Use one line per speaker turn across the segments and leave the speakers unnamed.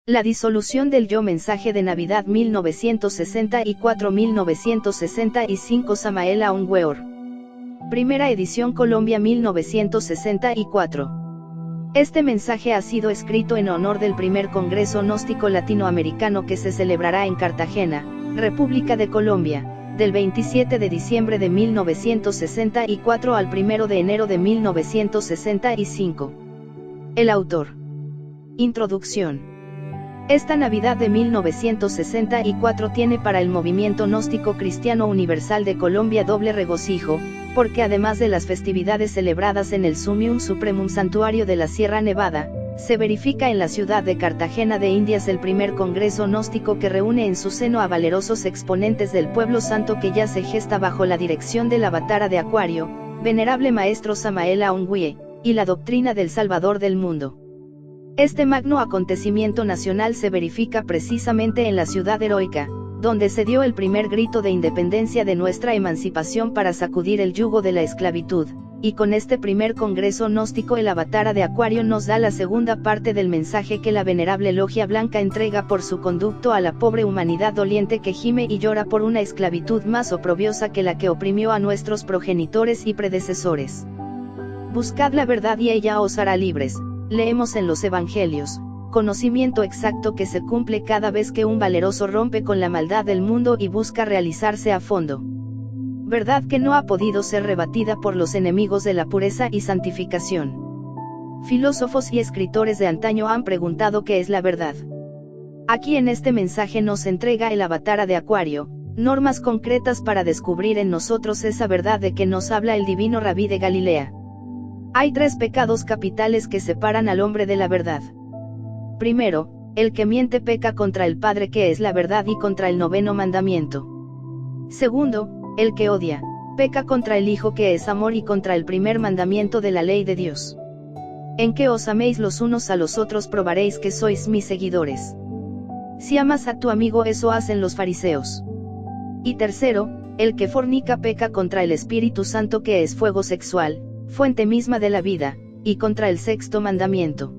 La disolución del Yo Mensaje de Navidad 1964-1965 Samael Aun Weor. Primera edición Colombia 1964. Este mensaje ha sido escrito en honor del primer Congreso Gnóstico Latinoamericano que se celebrará en Cartagena, República de Colombia, del 27 de diciembre de 1964 al 1 de enero de 1965. El autor. Introducción. Esta Navidad de 1964 tiene para el movimiento gnóstico cristiano universal de Colombia doble regocijo, porque además de las festividades celebradas en el Sumium Supremum Santuario de la Sierra Nevada, se verifica en la ciudad de Cartagena de Indias el primer congreso gnóstico que reúne en su seno a valerosos exponentes del pueblo santo que ya se gesta bajo la dirección del Avatara de Acuario, venerable maestro Samael Aun Weor, y la doctrina del Salvador del mundo. Este magno acontecimiento nacional se verifica precisamente en la ciudad heroica, donde se dio el primer grito de independencia de nuestra emancipación para sacudir el yugo de la esclavitud, y con este primer congreso gnóstico el Avatara de Acuario nos da la segunda parte del mensaje que la venerable Logia Blanca entrega por su conducto a la pobre humanidad doliente que gime y llora por una esclavitud más oprobiosa que la que oprimió a nuestros progenitores y predecesores. Buscad la verdad y ella os hará libres. Leemos en los Evangelios, conocimiento exacto que se cumple cada vez que un valeroso rompe con la maldad del mundo y busca realizarse a fondo. Verdad que no ha podido ser rebatida por los enemigos de la pureza y santificación. Filósofos y escritores de antaño han preguntado qué es la verdad. Aquí en este mensaje nos entrega el Avatara de Acuario, normas concretas para descubrir en nosotros esa verdad de que nos habla el divino Rabí de Galilea. Hay tres pecados capitales que separan al hombre de la verdad. Primero, el que miente peca contra el Padre que es la verdad y contra el noveno mandamiento. Segundo, el que odia, peca contra el Hijo que es amor y contra el primer mandamiento de la ley de Dios. En que os améis los unos a los otros probaréis que sois mis seguidores. Si amas a tu amigo eso hacen los fariseos. Y tercero, el que fornica peca contra el Espíritu Santo que es fuego sexual, fuente misma de la vida, y contra el sexto mandamiento.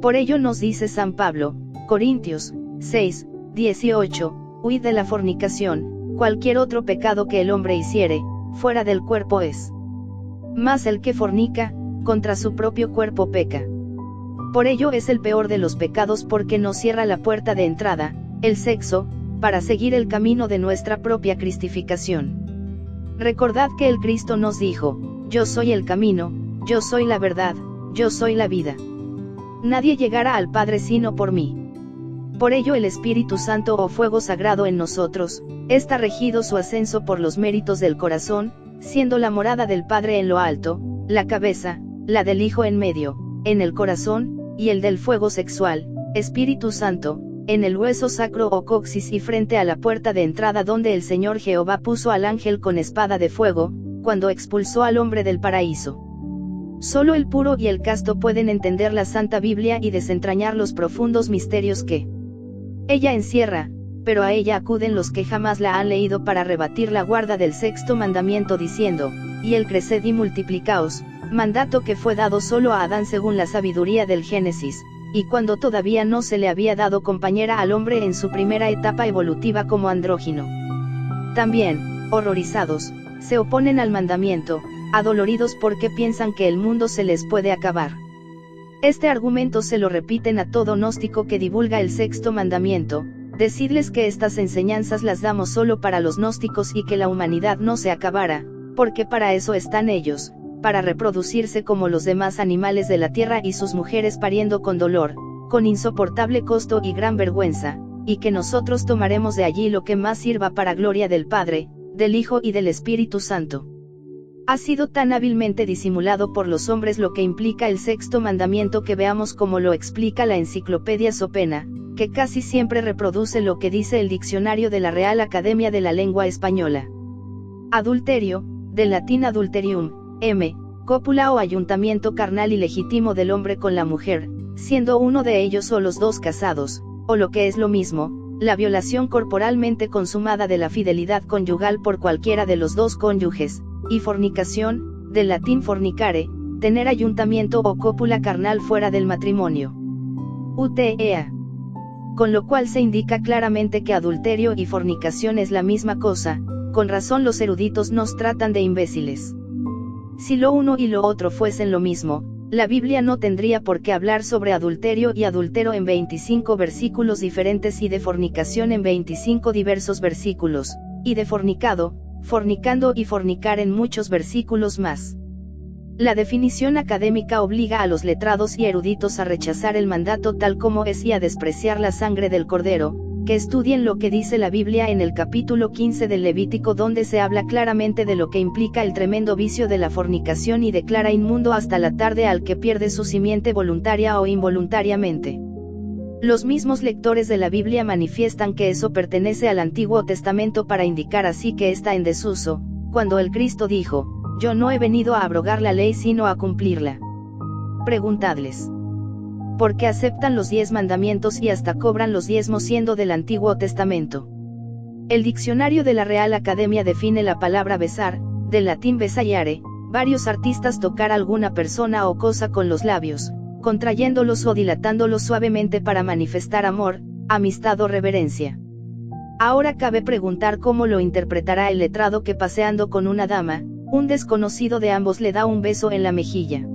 Por ello nos dice San Pablo, Corintios 6, 18, huid de la fornicación, cualquier otro pecado que el hombre hiciere, fuera del cuerpo es. Mas el que fornica, contra su propio cuerpo peca. Por ello es el peor de los pecados porque nos cierra la puerta de entrada, el sexo, para seguir el camino de nuestra propia cristificación. Recordad que el Cristo nos dijo, yo soy el camino, yo soy la verdad, yo soy la vida. Nadie llegará al Padre sino por mí. Por ello el Espíritu Santo o fuego sagrado en nosotros, está regido su ascenso por los méritos del corazón, siendo la morada del Padre en lo alto, la cabeza, la del Hijo en medio, en el corazón, y el del fuego sexual, Espíritu Santo, en el hueso sacro o coxis y frente a la puerta de entrada donde el Señor Jehová puso al ángel con espada de fuego, cuando expulsó al hombre del paraíso. Solo el puro y el casto pueden entender la Santa Biblia y desentrañar los profundos misterios que ella encierra, pero a ella acuden los que jamás la han leído para rebatir la guarda del sexto mandamiento diciendo, y el creced y multiplicaos, mandato que fue dado solo a Adán según la sabiduría del Génesis, y cuando todavía no se le había dado compañera al hombre en su primera etapa evolutiva como andrógino. También, horrorizados, se oponen al mandamiento, adoloridos porque piensan que el mundo se les puede acabar. Este argumento se lo repiten a todo gnóstico que divulga el sexto mandamiento, decidles que estas enseñanzas las damos solo para los gnósticos y que la humanidad no se acabara, porque para eso están ellos, para reproducirse como los demás animales de la tierra y sus mujeres pariendo con dolor, con insoportable costo y gran vergüenza, y que nosotros tomaremos de allí lo que más sirva para gloria del Padre, del Hijo y del Espíritu Santo. Ha sido tan hábilmente disimulado por los hombres lo que implica el sexto mandamiento que veamos como lo explica la Enciclopedia Sopena, que casi siempre reproduce lo que dice el diccionario de la Real Academia de la Lengua Española. Adulterio, del latín adulterium, cópula o ayuntamiento carnal y legítimo del hombre con la mujer, siendo uno de ellos o los dos casados, o lo que es lo mismo, la violación corporalmente consumada de la fidelidad conyugal por cualquiera de los dos cónyuges, y fornicación, del latín fornicare, tener ayuntamiento o cópula carnal fuera del matrimonio. UTEA. con lo cual se indica claramente que adulterio y fornicación es la misma cosa. Con razón los eruditos nos tratan de imbéciles. Si lo uno y lo otro fuesen lo mismo, la Biblia no tendría por qué hablar sobre adulterio y adúltero en 25 versículos diferentes y de fornicación en 25 diversos versículos, y de fornicado, fornicando y fornicar en muchos versículos más. La definición académica obliga a los letrados y eruditos a rechazar el mandato tal como es y a despreciar la sangre del cordero, que estudien lo que dice la Biblia en el capítulo 15 del Levítico, donde se habla claramente de lo que implica el tremendo vicio de la fornicación y declara inmundo hasta la tarde al que pierde su simiente voluntaria o involuntariamente. Los mismos lectores de la Biblia manifiestan que eso pertenece al Antiguo Testamento para indicar así que está en desuso, cuando el Cristo dijo: yo no he venido a abrogar la ley sino a cumplirla. Preguntadles. Porque aceptan los 10 mandamientos y hasta cobran los diezmos siendo del Antiguo Testamento. El diccionario de la Real Academia define la palabra besar, del latín besaiare, varios artistas tocar alguna persona o cosa con los labios, contrayéndolos o dilatándolos suavemente para manifestar amor, amistad o reverencia. Ahora cabe preguntar cómo lo interpretará el letrado que paseando con una dama, un desconocido de ambos le da un beso en la mejilla.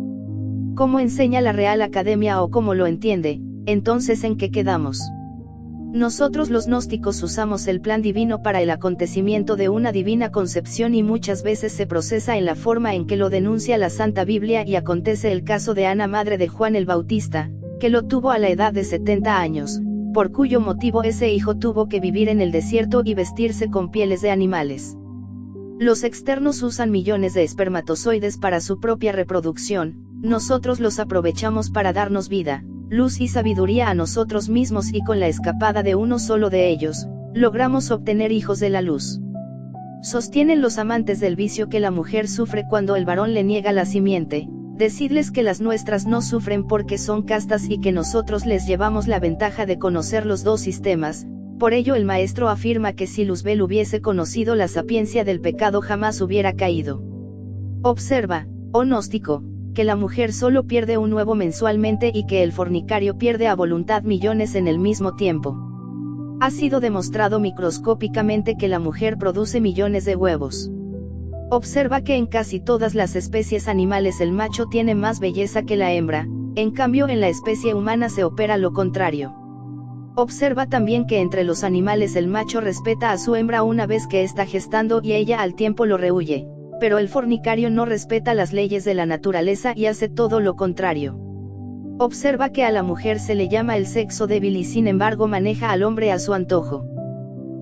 ¿Cómo enseña la Real Academia o cómo lo entiende? Entonces, ¿en qué quedamos? Nosotros los gnósticos usamos el plan divino para el acontecimiento de una divina concepción y muchas veces se procesa en la forma en que lo denuncia la Santa Biblia y acontece el caso de Ana, madre de Juan el Bautista, que lo tuvo a la edad de 70 años, por cuyo motivo ese hijo tuvo que vivir en el desierto y vestirse con pieles de animales. Los externos usan millones de espermatozoides para su propia reproducción, nosotros los aprovechamos para darnos vida, luz y sabiduría a nosotros mismos y con la escapada de uno solo de ellos, logramos obtener hijos de la luz. Sostienen los amantes del vicio que la mujer sufre cuando el varón le niega la simiente, decidles que las nuestras no sufren porque son castas y que nosotros les llevamos la ventaja de conocer los dos sistemas. Por ello el maestro afirma que si Luzbel hubiese conocido la sapiencia del pecado jamás hubiera caído. Observa, oh gnóstico, que la mujer solo pierde un huevo mensualmente y que el fornicario pierde a voluntad millones en el mismo tiempo. Ha sido demostrado microscópicamente que la mujer produce millones de huevos. Observa que en casi todas las especies animales el macho tiene más belleza que la hembra, en cambio en la especie humana se opera lo contrario. Observa también que entre los animales el macho respeta a su hembra una vez que está gestando y ella al tiempo lo rehúye, pero el fornicario no respeta las leyes de la naturaleza y hace todo lo contrario. Observa que a la mujer se le llama el sexo débil y sin embargo maneja al hombre a su antojo.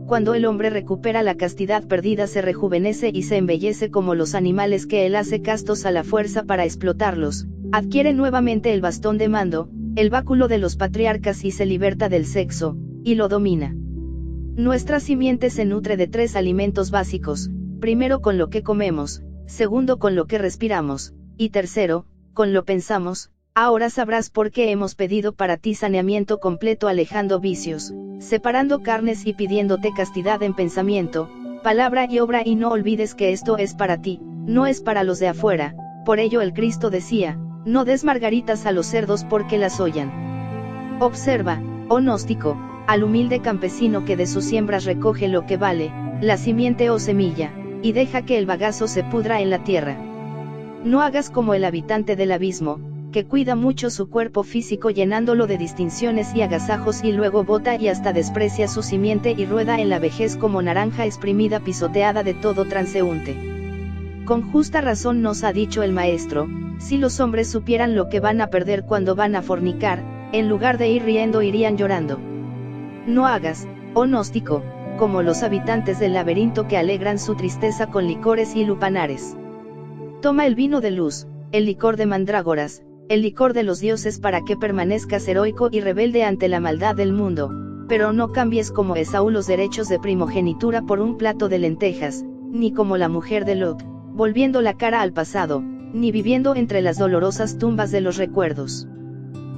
Cuando el hombre recupera la castidad perdida se rejuvenece y se embellece como los animales que él hace castos a la fuerza para explotarlos, adquiere nuevamente el bastón de mando, el báculo de los patriarcas y se liberta del sexo, y lo domina. Nuestra simiente se nutre de 3 alimentos básicos, primero con lo que comemos, segundo con lo que respiramos, y tercero, con lo pensamos. Ahora sabrás por qué hemos pedido para ti saneamiento completo alejando vicios, separando carnes y pidiéndote castidad en pensamiento, palabra y obra y no olvides que esto es para ti, no es para los de afuera. Por ello el Cristo decía, no des margaritas a los cerdos porque las hollan. Observa, oh gnóstico, al humilde campesino que de sus siembras recoge lo que vale, la simiente o semilla, y deja que el bagazo se pudra en la tierra. No hagas como el habitante del abismo, que cuida mucho su cuerpo físico llenándolo de distinciones y agasajos y luego bota y hasta desprecia su simiente y rueda en la vejez como naranja exprimida pisoteada de todo transeúnte. Con justa razón nos ha dicho el maestro, si los hombres supieran lo que van a perder cuando van a fornicar, en lugar de ir riendo irían llorando. No hagas, oh gnóstico, como los habitantes del laberinto que alegran su tristeza con licores y lupanares. Toma el vino de luz, el licor de mandrágoras, el licor de los dioses para que permanezcas heroico y rebelde ante la maldad del mundo, pero no cambies como Esaú los derechos de primogenitura por un plato de lentejas, ni como la mujer de Lot, volviendo la cara al pasado, ni viviendo entre las dolorosas tumbas de los recuerdos.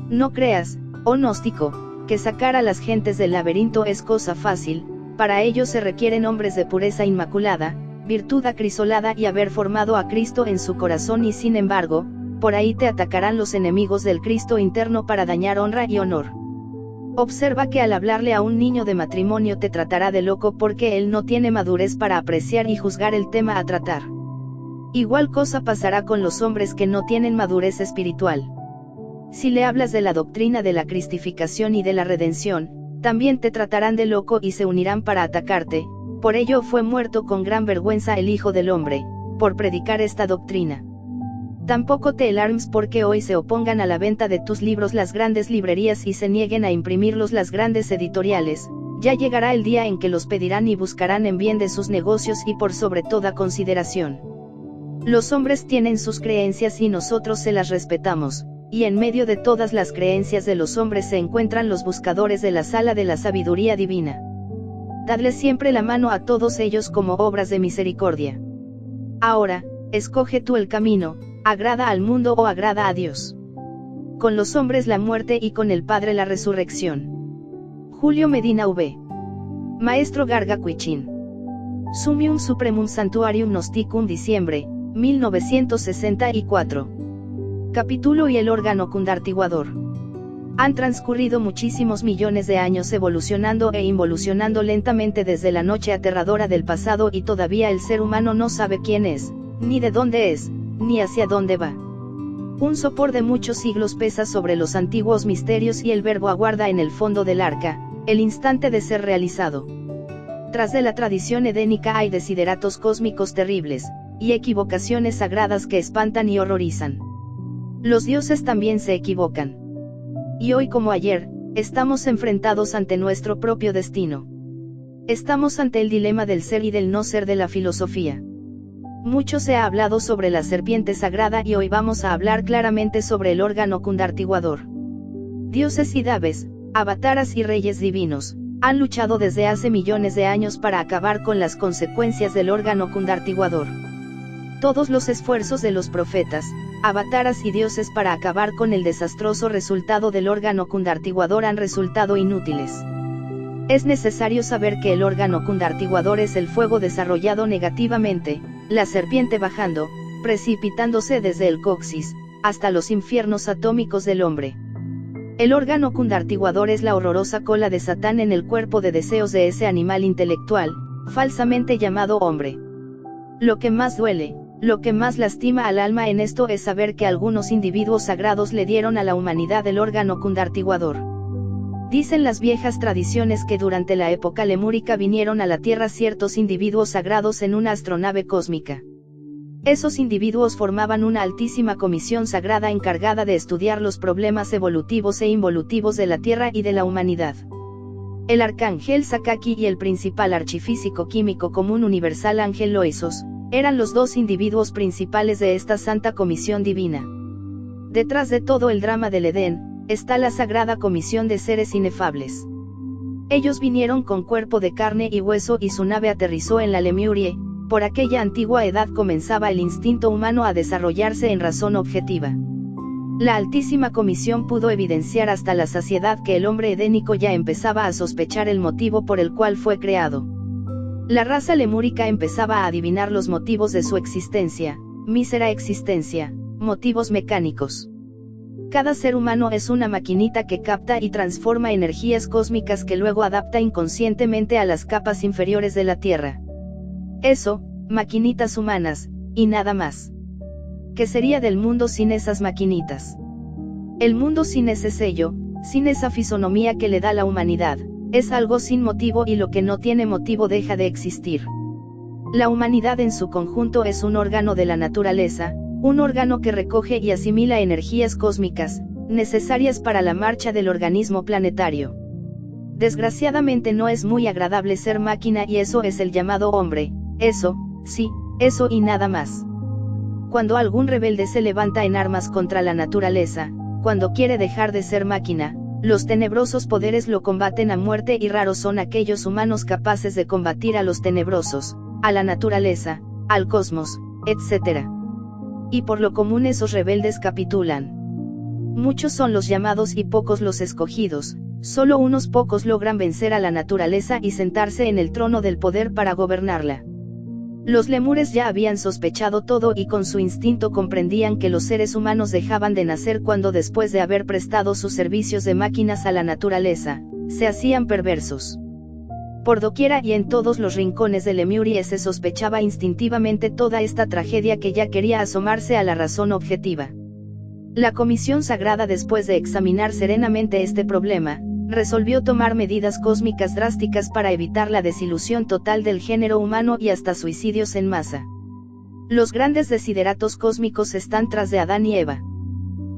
No creas, oh gnóstico, que sacar a las gentes del laberinto es cosa fácil, para ello se requieren hombres de pureza inmaculada, virtud acrisolada y haber formado a Cristo en su corazón y sin embargo, por ahí te atacarán los enemigos del Cristo interno para dañar honra y honor. Observa que al hablarle a un niño de matrimonio te tratará de loco porque él no tiene madurez para apreciar y juzgar el tema a tratar. Igual cosa pasará con los hombres que no tienen madurez espiritual. Si le hablas de la doctrina de la cristificación y de la redención, también te tratarán de loco y se unirán para atacarte. Por ello fue muerto con gran vergüenza el Hijo del Hombre, por predicar esta doctrina. Tampoco te alarmes porque hoy se opongan a la venta de tus libros las grandes librerías y se nieguen a imprimirlos las grandes editoriales. Ya llegará el día en que los pedirán y buscarán en bien de sus negocios y por sobre toda consideración. Los hombres tienen sus creencias y nosotros se las respetamos, y en medio de todas las creencias de los hombres se encuentran los buscadores de la sala de la sabiduría divina. Dadle siempre la mano a todos ellos como obras de misericordia. Ahora, escoge tú el camino, agrada al mundo o agrada a Dios. Con los hombres la muerte y con el Padre la resurrección. Julio Medina V. Maestro Garga Cuichin. Sumium Supremum Sanctuarium Gnosticum Diciembre, 1964. Capítulo y el órgano cundartiguador. Han transcurrido muchísimos millones de años evolucionando e involucionando lentamente desde la noche aterradora del pasado y todavía el ser humano no sabe quién es, ni de dónde es, ni hacia dónde va. Un sopor de muchos siglos pesa sobre los antiguos misterios y el verbo aguarda en el fondo del arca, el instante de ser realizado. Tras de la tradición edénica hay desideratos cósmicos terribles, y equivocaciones sagradas que espantan y horrorizan. Los dioses también se equivocan. Y hoy como ayer, estamos enfrentados ante nuestro propio destino. Estamos ante el dilema del ser y del no ser de la filosofía. Mucho se ha hablado sobre la serpiente sagrada y hoy vamos a hablar claramente sobre el órgano cundartiguador. Dioses y daves, avataras y reyes divinos, han luchado desde hace millones de años para acabar con las consecuencias del órgano cundartiguador. Todos los esfuerzos de los profetas, avataras y dioses para acabar con el desastroso resultado del órgano cundartiguador han resultado inútiles. Es necesario saber que el órgano cundartiguador es el fuego desarrollado negativamente, la serpiente bajando, precipitándose desde el coxis, hasta los infiernos atómicos del hombre. El órgano cundartiguador es la horrorosa cola de Satán en el cuerpo de deseos de ese animal intelectual, falsamente llamado hombre. Lo que más duele, lo que más lastima al alma en esto es saber que algunos individuos sagrados le dieron a la humanidad el órgano cundartiguador. Dicen las viejas tradiciones que durante la época lemúrica vinieron a la Tierra ciertos individuos sagrados en una astronave cósmica. Esos individuos formaban una altísima comisión sagrada encargada de estudiar los problemas evolutivos e involutivos de la Tierra y de la humanidad. El arcángel Sakaki y el principal archifísico químico común universal Ángel Loesos, eran los dos individuos principales de esta santa comisión divina. Detrás de todo el drama del Edén, está la sagrada comisión de seres inefables. Ellos vinieron con cuerpo de carne y hueso y su nave aterrizó en la Lemurie. Por aquella antigua edad comenzaba el instinto humano a desarrollarse en razón objetiva. La Altísima Comisión pudo evidenciar hasta la saciedad que el hombre edénico ya empezaba a sospechar el motivo por el cual fue creado. La raza lemúrica empezaba a adivinar los motivos de su existencia, mísera existencia, motivos mecánicos. Cada ser humano es una maquinita que capta y transforma energías cósmicas que luego adapta inconscientemente a las capas inferiores de la Tierra. Eso, maquinitas humanas, y nada más. ¿Qué sería del mundo sin esas maquinitas? El mundo sin ese sello, sin esa fisonomía que le da la humanidad, es algo sin motivo y lo que no tiene motivo deja de existir. La humanidad en su conjunto es un órgano de la naturaleza, un órgano que recoge y asimila energías cósmicas, necesarias para la marcha del organismo planetario. Desgraciadamente no es muy agradable ser máquina y eso es el llamado hombre, eso, sí, eso y nada más. Cuando algún rebelde se levanta en armas contra la naturaleza, cuando quiere dejar de ser máquina, los tenebrosos poderes lo combaten a muerte y raros son aquellos humanos capaces de combatir a los tenebrosos, a la naturaleza, al cosmos, etc. Y por lo común esos rebeldes capitulan. Muchos son los llamados y pocos los escogidos, solo unos pocos logran vencer a la naturaleza y sentarse en el trono del poder para gobernarla. Los lemures ya habían sospechado todo y con su instinto comprendían que los seres humanos dejaban de nacer cuando después de haber prestado sus servicios de máquinas a la naturaleza, se hacían perversos. Por doquiera y en todos los rincones de Lemurie se sospechaba instintivamente toda esta tragedia que ya quería asomarse a la razón objetiva. La Comisión Sagrada, después de examinar serenamente este problema, resolvió tomar medidas cósmicas drásticas para evitar la desilusión total del género humano y hasta suicidios en masa. Los grandes desideratos cósmicos están tras de Adán y Eva.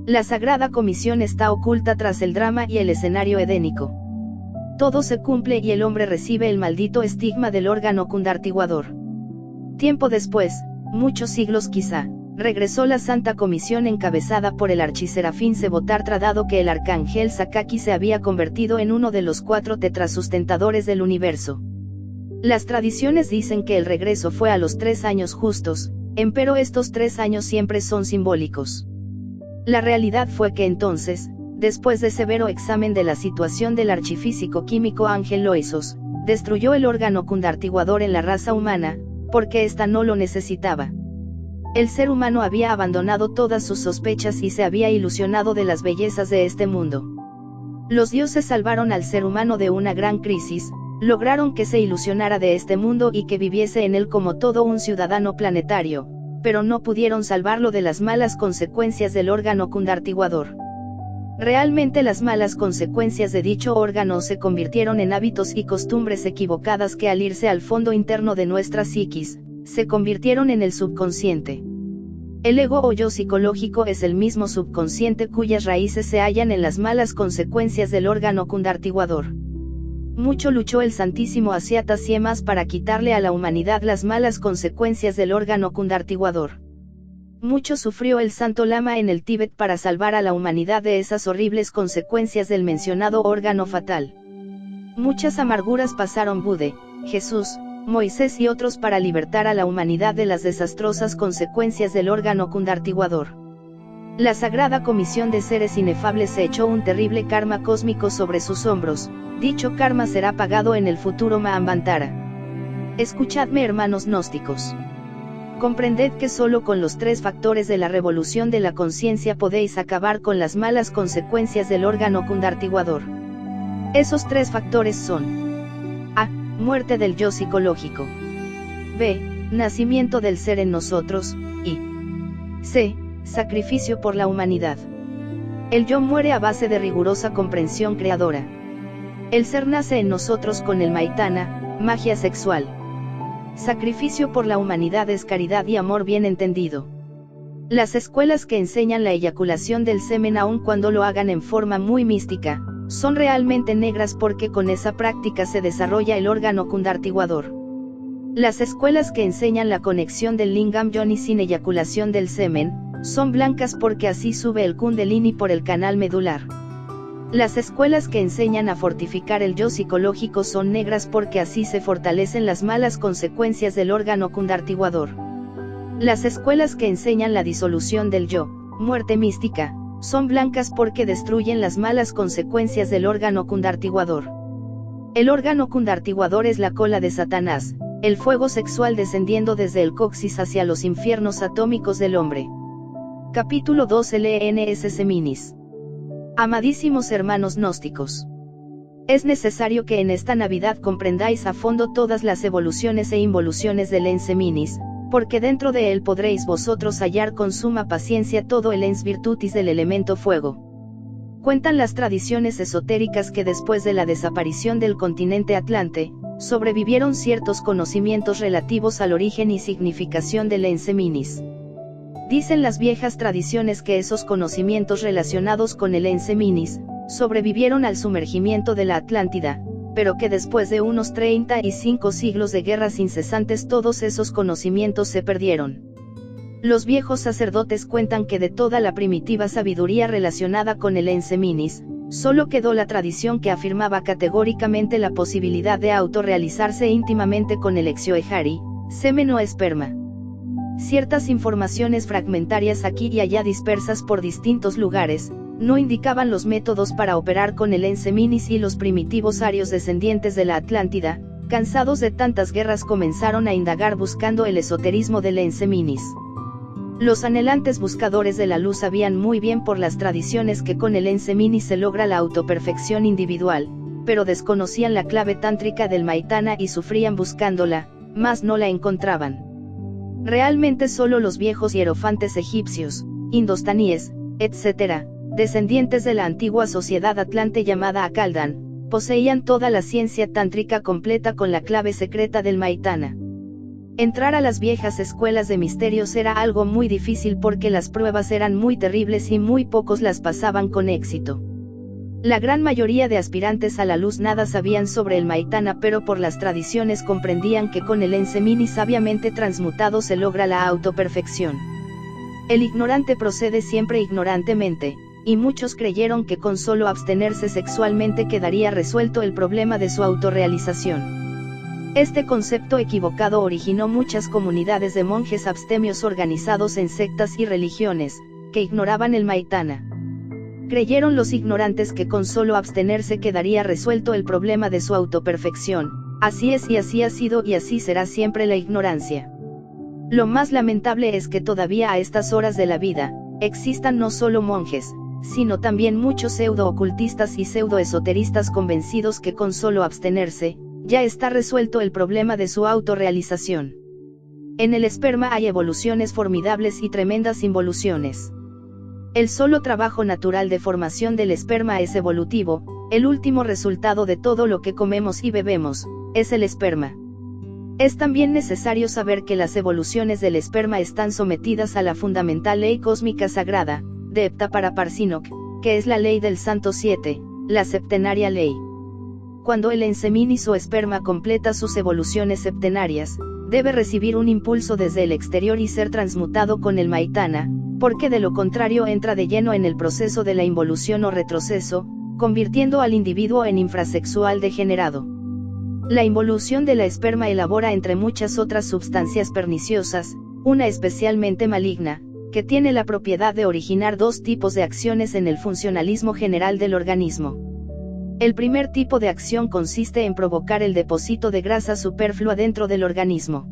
La Sagrada Comisión está oculta tras el drama y el escenario edénico. Todo se cumple y el hombre recibe el maldito estigma del órgano cundartiguador. Tiempo después, muchos siglos quizá, regresó la Santa Comisión encabezada por el archiserafín Sebotartra, dado que el arcángel Sakaki se había convertido en uno de los 4 tetrasustentadores del universo. Las tradiciones dicen que el regreso fue a los 3 años justos, empero estos 3 años siempre son simbólicos. La realidad fue que entonces, después de severo examen de la situación del archifísico químico Ángel Loesos, destruyó el órgano cundartiguador en la raza humana, porque ésta no lo necesitaba. El ser humano había abandonado todas sus sospechas y se había ilusionado de las bellezas de este mundo. Los dioses salvaron al ser humano de una gran crisis, lograron que se ilusionara de este mundo y que viviese en él como todo un ciudadano planetario, pero no pudieron salvarlo de las malas consecuencias del órgano cundartiguador. Realmente las malas consecuencias de dicho órgano se convirtieron en hábitos y costumbres equivocadas que al irse al fondo interno de nuestra psiquis, se convirtieron en el subconsciente. El ego o yo psicológico es el mismo subconsciente cuyas raíces se hallan en las malas consecuencias del órgano cundartiguador. Mucho luchó el Santísimo Asiata Siemas para quitarle a la humanidad las malas consecuencias del órgano cundartiguador. Mucho sufrió el Santo Lama en el Tíbet para salvar a la humanidad de esas horribles consecuencias del mencionado órgano fatal. Muchas amarguras pasaron Buda, Jesús, Moisés y otros para libertar a la humanidad de las desastrosas consecuencias del órgano cundartiguador. La Sagrada Comisión de seres inefables se echó un terrible karma cósmico sobre sus hombros. Dicho karma será pagado en el futuro Mahambantara. Escuchadme, hermanos gnósticos. Comprended que solo con los 3 factores de la revolución de la conciencia podéis acabar con las malas consecuencias del órgano cundartiguador. Esos 3 factores son: A. Muerte del yo psicológico. B. Nacimiento del ser en nosotros. Y C. Sacrificio por la humanidad. El yo muere a base de rigurosa comprensión creadora. El ser nace en nosotros con el Maitana, magia sexual. Sacrificio por la humanidad es caridad y amor bien entendido. Las escuelas que enseñan la eyaculación del semen aun cuando lo hagan en forma muy mística, son realmente negras porque con esa práctica se desarrolla el órgano cundartiguador. Las escuelas que enseñan la conexión del lingam yoni sin eyaculación del semen, son blancas porque así sube el kundalini por el canal medular. Las escuelas que enseñan a fortificar el yo psicológico son negras porque así se fortalecen las malas consecuencias del órgano cundartiguador. Las escuelas que enseñan la disolución del yo, muerte mística, son blancas porque destruyen las malas consecuencias del órgano cundartiguador. El órgano cundartiguador es la cola de Satanás, el fuego sexual descendiendo desde el coxis hacia los infiernos atómicos del hombre. Capítulo 2 LNS Seminis. Amadísimos hermanos gnósticos. Es necesario que en esta Navidad comprendáis a fondo todas las evoluciones e involuciones del ens seminis, porque dentro de él podréis vosotros hallar con suma paciencia todo el ens virtutis del elemento fuego. Cuentan las tradiciones esotéricas que después de la desaparición del continente Atlante, sobrevivieron ciertos conocimientos relativos al origen y significación del ens seminis. Dicen las viejas tradiciones que esos conocimientos relacionados con el ens seminis, sobrevivieron al sumergimiento de la Atlántida, pero que después de unos 35 siglos de guerras incesantes todos esos conocimientos se perdieron. Los viejos sacerdotes cuentan que de toda la primitiva sabiduría relacionada con el ens seminis, solo quedó la tradición que afirmaba categóricamente la posibilidad de autorrealizarse íntimamente con el exioehari, semen o esperma. Ciertas informaciones fragmentarias aquí y allá dispersas por distintos lugares, no indicaban los métodos para operar con el ens seminis y los primitivos arios descendientes de la Atlántida, cansados de tantas guerras, comenzaron a indagar buscando el esoterismo del Enseminis. Los anhelantes buscadores de la luz sabían muy bien por las tradiciones que con el Enseminis se logra la autoperfección individual, pero desconocían la clave tántrica del Maitana y sufrían buscándola, mas no la encontraban. Realmente solo los viejos hierofantes egipcios, indostaníes, etc., descendientes de la antigua sociedad atlante llamada Akaldan, poseían toda la ciencia tántrica completa con la clave secreta del Maitana. Entrar a las viejas escuelas de misterios era algo muy difícil porque las pruebas eran muy terribles y muy pocos las pasaban con éxito. La gran mayoría de aspirantes a la luz nada sabían sobre el Maitana, pero por las tradiciones comprendían que con el Enseminis sabiamente transmutado se logra la autoperfección. El ignorante procede siempre ignorantemente, y muchos creyeron que con solo abstenerse sexualmente quedaría resuelto el problema de su autorrealización. Este concepto equivocado originó muchas comunidades de monjes abstemios organizados en sectas y religiones, que ignoraban el Maitana. Creyeron los ignorantes que con solo abstenerse quedaría resuelto el problema de su autoperfección. Así es y así ha sido y así será siempre la ignorancia. Lo más lamentable es que todavía a estas horas de la vida, existan no solo monjes, sino también muchos pseudo-ocultistas y pseudo-esoteristas convencidos que con solo abstenerse, ya está resuelto el problema de su autorrealización. En el esperma hay evoluciones formidables y tremendas involuciones. El solo trabajo natural de formación del esperma es evolutivo, el último resultado de todo lo que comemos y bebemos, es el esperma. Es también necesario saber que las evoluciones del esperma están sometidas a la fundamental ley cósmica sagrada, de Heptaparaparsinok, que es la ley del Santo 7, la septenaria ley. Cuando el Enseminis o esperma completa sus evoluciones septenarias, debe recibir un impulso desde el exterior y ser transmutado con el Maitana, porque de lo contrario entra de lleno en el proceso de la involución o retroceso, convirtiendo al individuo en infrasexual degenerado. La involución de la esperma elabora entre muchas otras sustancias perniciosas, una especialmente maligna, que tiene la propiedad de originar dos tipos de acciones en el funcionalismo general del organismo. El primer tipo de acción consiste en provocar el depósito de grasa superflua dentro del organismo.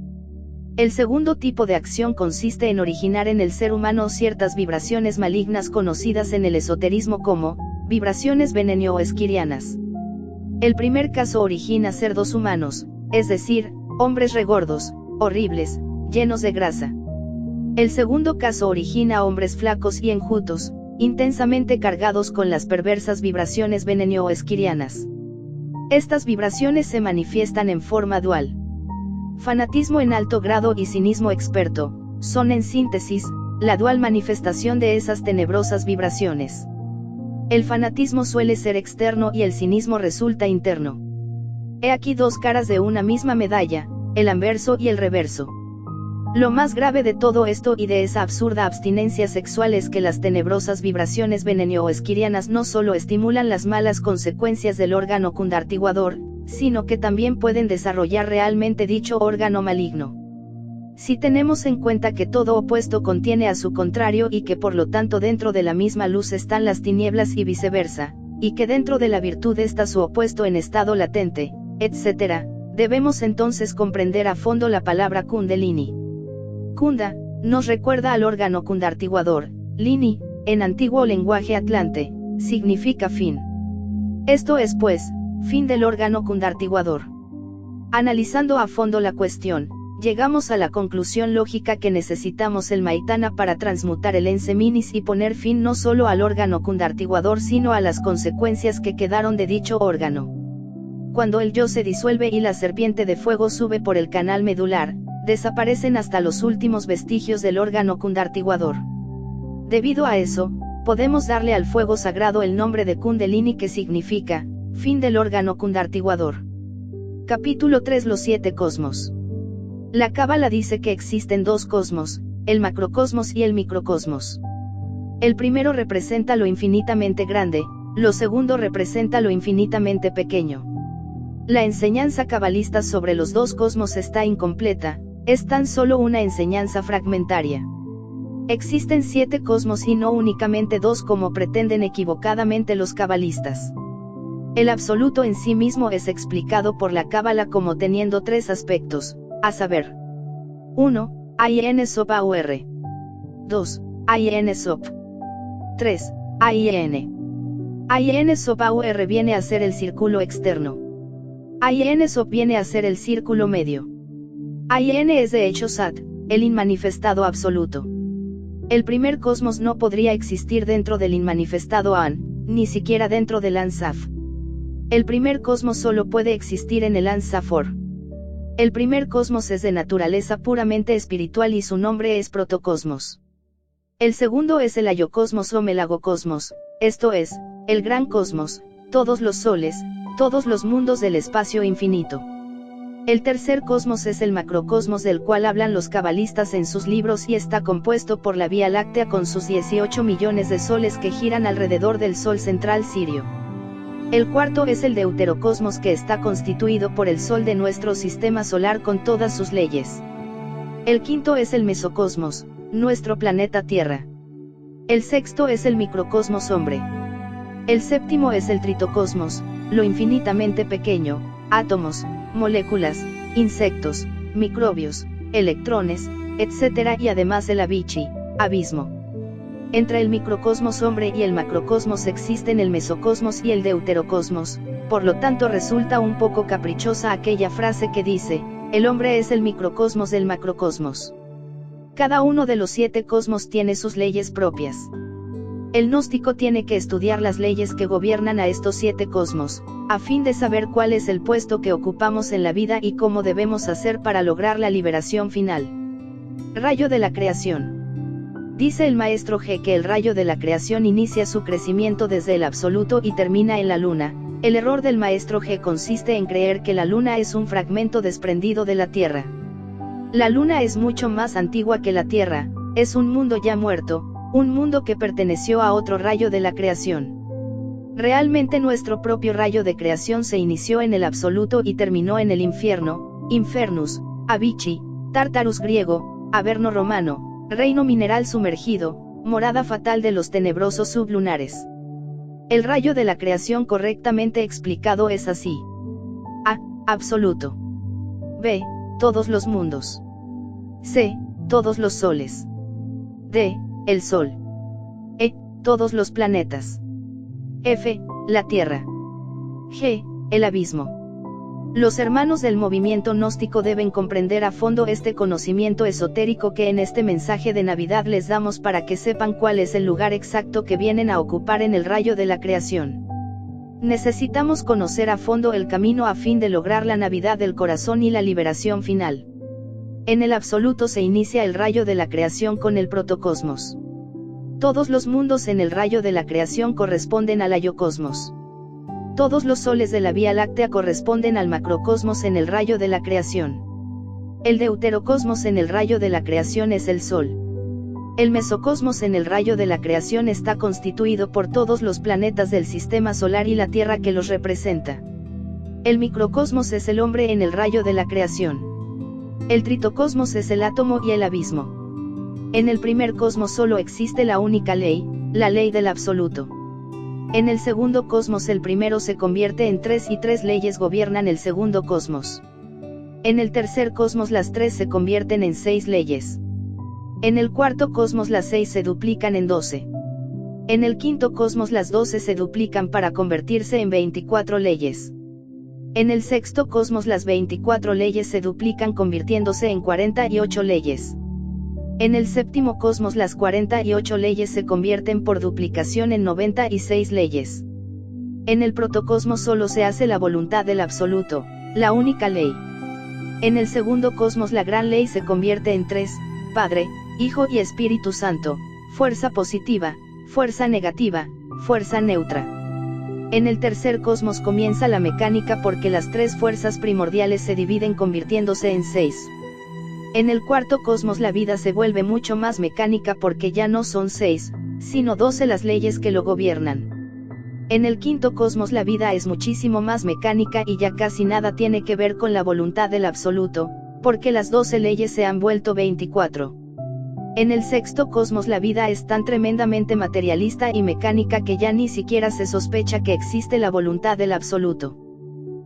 El segundo tipo de acción consiste en originar en el ser humano ciertas vibraciones malignas conocidas en el esoterismo como vibraciones venenio-esquirianas. El primer caso origina cerdos humanos, es decir, hombres regordos, horribles, llenos de grasa. El segundo caso origina hombres flacos y enjutos, intensamente cargados con las perversas vibraciones venenio-esquirianas. Estas vibraciones se manifiestan en forma dual. Fanatismo en alto grado y cinismo experto, son en síntesis, la dual manifestación de esas tenebrosas vibraciones. El fanatismo suele ser externo y el cinismo resulta interno. He aquí dos caras de una misma medalla, el anverso y el reverso. Lo más grave de todo esto y de esa absurda abstinencia sexual es que las tenebrosas vibraciones venenio-esquirianas no solo estimulan las malas consecuencias del órgano cundartiguador, sino que también pueden desarrollar realmente dicho órgano maligno. Si tenemos en cuenta que todo opuesto contiene a su contrario y que por lo tanto dentro de la misma luz están las tinieblas y viceversa, y que dentro de la virtud está su opuesto en estado latente, etc., debemos entonces comprender a fondo la palabra Kundalini. Kunda, nos recuerda al órgano cundartiguador, Lini, en antiguo lenguaje atlante, significa fin. Esto es pues, fin del órgano cundartiguador. Analizando a fondo la cuestión, llegamos a la conclusión lógica que necesitamos el Maitana para transmutar el Enseminis y poner fin no solo al órgano cundartiguador sino a las consecuencias que quedaron de dicho órgano. Cuando el yo se disuelve y la serpiente de fuego sube por el canal medular, desaparecen hasta los últimos vestigios del órgano cundartiguador. Debido a eso, podemos darle al fuego sagrado el nombre de Kundalini, que significa fin del órgano cundartiguador. Capítulo 3. Los 7 cosmos. La Cábala dice que existen dos cosmos, el macrocosmos y el microcosmos. El primero representa lo infinitamente grande, lo segundo representa lo infinitamente pequeño. La enseñanza cabalista sobre los dos cosmos está incompleta, es tan solo una enseñanza fragmentaria. Existen 7 cosmos y no únicamente 2 como pretenden equivocadamente los cabalistas. El absoluto en sí mismo es explicado por la Cábala como teniendo tres aspectos, a saber: 1. Ein Sof Aur. 2. Ein Sof. 3. Ein. Ein Sof Aur viene a ser el círculo externo. Ein Sof viene a ser el círculo medio. Ein es de hecho Sat, el inmanifestado absoluto. El primer cosmos no podría existir dentro del inmanifestado An, ni siquiera dentro del An Saf. El primer cosmos solo puede existir en el An Safor. El primer cosmos es de naturaleza puramente espiritual y su nombre es protocosmos. El segundo es el ayocosmos o melagocosmos, esto es, el gran cosmos, todos los soles, todos los mundos del espacio infinito. El tercer cosmos es el macrocosmos del cual hablan los cabalistas en sus libros y está compuesto por la Vía Láctea con sus 18 millones de soles que giran alrededor del Sol central Sirio. El cuarto es el deuterocosmos que está constituido por el Sol de nuestro sistema solar con todas sus leyes. El quinto es el mesocosmos, nuestro planeta Tierra. El sexto es el microcosmos hombre. El séptimo es el tritocosmos, lo infinitamente pequeño, átomos, moléculas, insectos, microbios, electrones, etc. y además el abichi, abismo. Entre el microcosmos hombre y el macrocosmos existen el mesocosmos y el deuterocosmos, por lo tanto resulta un poco caprichosa aquella frase que dice, el hombre es el microcosmos del macrocosmos. Cada uno de los 7 cosmos tiene sus leyes propias. El gnóstico tiene que estudiar las leyes que gobiernan a estos 7 cosmos, a fin de saber cuál es el puesto que ocupamos en la vida y cómo debemos hacer para lograr la liberación final. Rayo de la creación. Dice el maestro G que el rayo de la creación inicia su crecimiento desde el absoluto y termina en la luna. El error del maestro G consiste en creer que la luna es un fragmento desprendido de la Tierra. La luna es mucho más antigua que la Tierra, es un mundo ya muerto, un mundo que perteneció a otro rayo de la creación. Realmente nuestro propio rayo de creación se inició en el absoluto y terminó en el infierno, infernus, abichi, Tartarus griego, averno romano, reino mineral sumergido, morada fatal de los tenebrosos sublunares. El rayo de la creación correctamente explicado es así: A. Absoluto. B. Todos los mundos. C. Todos los soles. D. El Sol. E. Todos los planetas. F. La Tierra. G. El abismo. Los hermanos del movimiento gnóstico deben comprender a fondo este conocimiento esotérico que en este mensaje de Navidad les damos para que sepan cuál es el lugar exacto que vienen a ocupar en el rayo de la creación. Necesitamos conocer a fondo el camino a fin de lograr la Navidad del corazón y la liberación final. En el absoluto se inicia el rayo de la creación con el protocosmos. Todos los mundos en el rayo de la creación corresponden al ayocosmos. Todos los soles de la Vía Láctea corresponden al macrocosmos en el rayo de la creación. El deuterocosmos en el rayo de la creación es el Sol. El mesocosmos en el rayo de la creación está constituido por todos los planetas del sistema solar y la Tierra que los representa. El microcosmos es el hombre en el rayo de la creación. El tritocosmos es el átomo y el abismo. En el primer cosmos solo existe la única ley, la ley del absoluto. En el segundo cosmos el primero se convierte en 3 y 3 leyes gobiernan el segundo cosmos. En el tercer cosmos las 3 se convierten en 6 leyes. En el cuarto cosmos las 6 se duplican en 12. En el quinto cosmos las 12 se duplican para convertirse en 24 leyes. En el sexto cosmos las 24 leyes se duplican convirtiéndose en 48 leyes. En el séptimo cosmos las 48 leyes se convierten por duplicación en 96 leyes. En el protocosmos solo se hace la voluntad del absoluto, la única ley. En el segundo cosmos la gran ley se convierte en 3, Padre, Hijo y Espíritu Santo, fuerza positiva, fuerza negativa, fuerza neutra. En el tercer cosmos comienza la mecánica porque las 3 fuerzas primordiales se dividen convirtiéndose en 6. En el cuarto cosmos la vida se vuelve mucho más mecánica porque ya no son 6, sino 12 las leyes que lo gobiernan. En el quinto cosmos la vida es muchísimo más mecánica y ya casi nada tiene que ver con la voluntad del absoluto, porque las 12 leyes se han vuelto 24. En el sexto cosmos la vida es tan tremendamente materialista y mecánica que ya ni siquiera se sospecha que existe la voluntad del absoluto.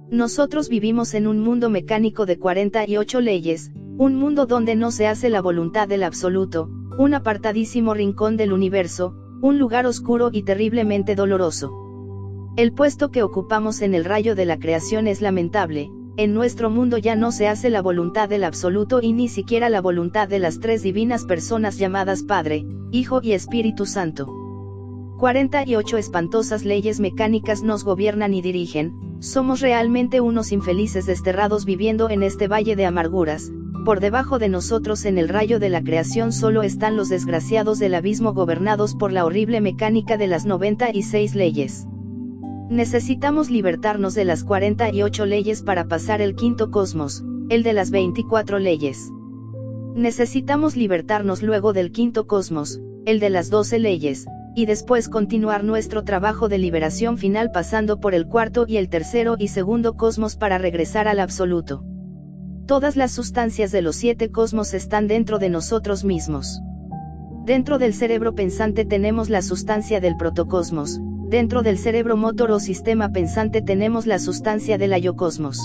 Nosotros vivimos en un mundo mecánico de 48 leyes, un mundo donde no se hace la voluntad del absoluto, un apartadísimo rincón del universo, un lugar oscuro y terriblemente doloroso. El puesto que ocupamos en el rayo de la creación es lamentable. En nuestro mundo ya no se hace la voluntad del absoluto y ni siquiera la voluntad de las tres divinas personas llamadas Padre, Hijo y Espíritu Santo. 48 espantosas leyes mecánicas nos gobiernan y dirigen. Somos realmente unos infelices desterrados viviendo en este valle de amarguras. Por debajo de nosotros en el rayo de la creación solo están los desgraciados del abismo gobernados por la horrible mecánica de las 96 leyes. Necesitamos libertarnos de las 48 leyes para pasar el quinto cosmos, el de las 24 leyes. Necesitamos libertarnos luego del quinto cosmos, el de las 12 leyes, y después continuar nuestro trabajo de liberación final pasando por el cuarto y el tercero y segundo cosmos para regresar al absoluto. Todas las sustancias de los 7 cosmos están dentro de nosotros mismos. Dentro del cerebro pensante tenemos la sustancia del protocosmos. Dentro del cerebro motor o sistema pensante tenemos la sustancia del ayocosmos.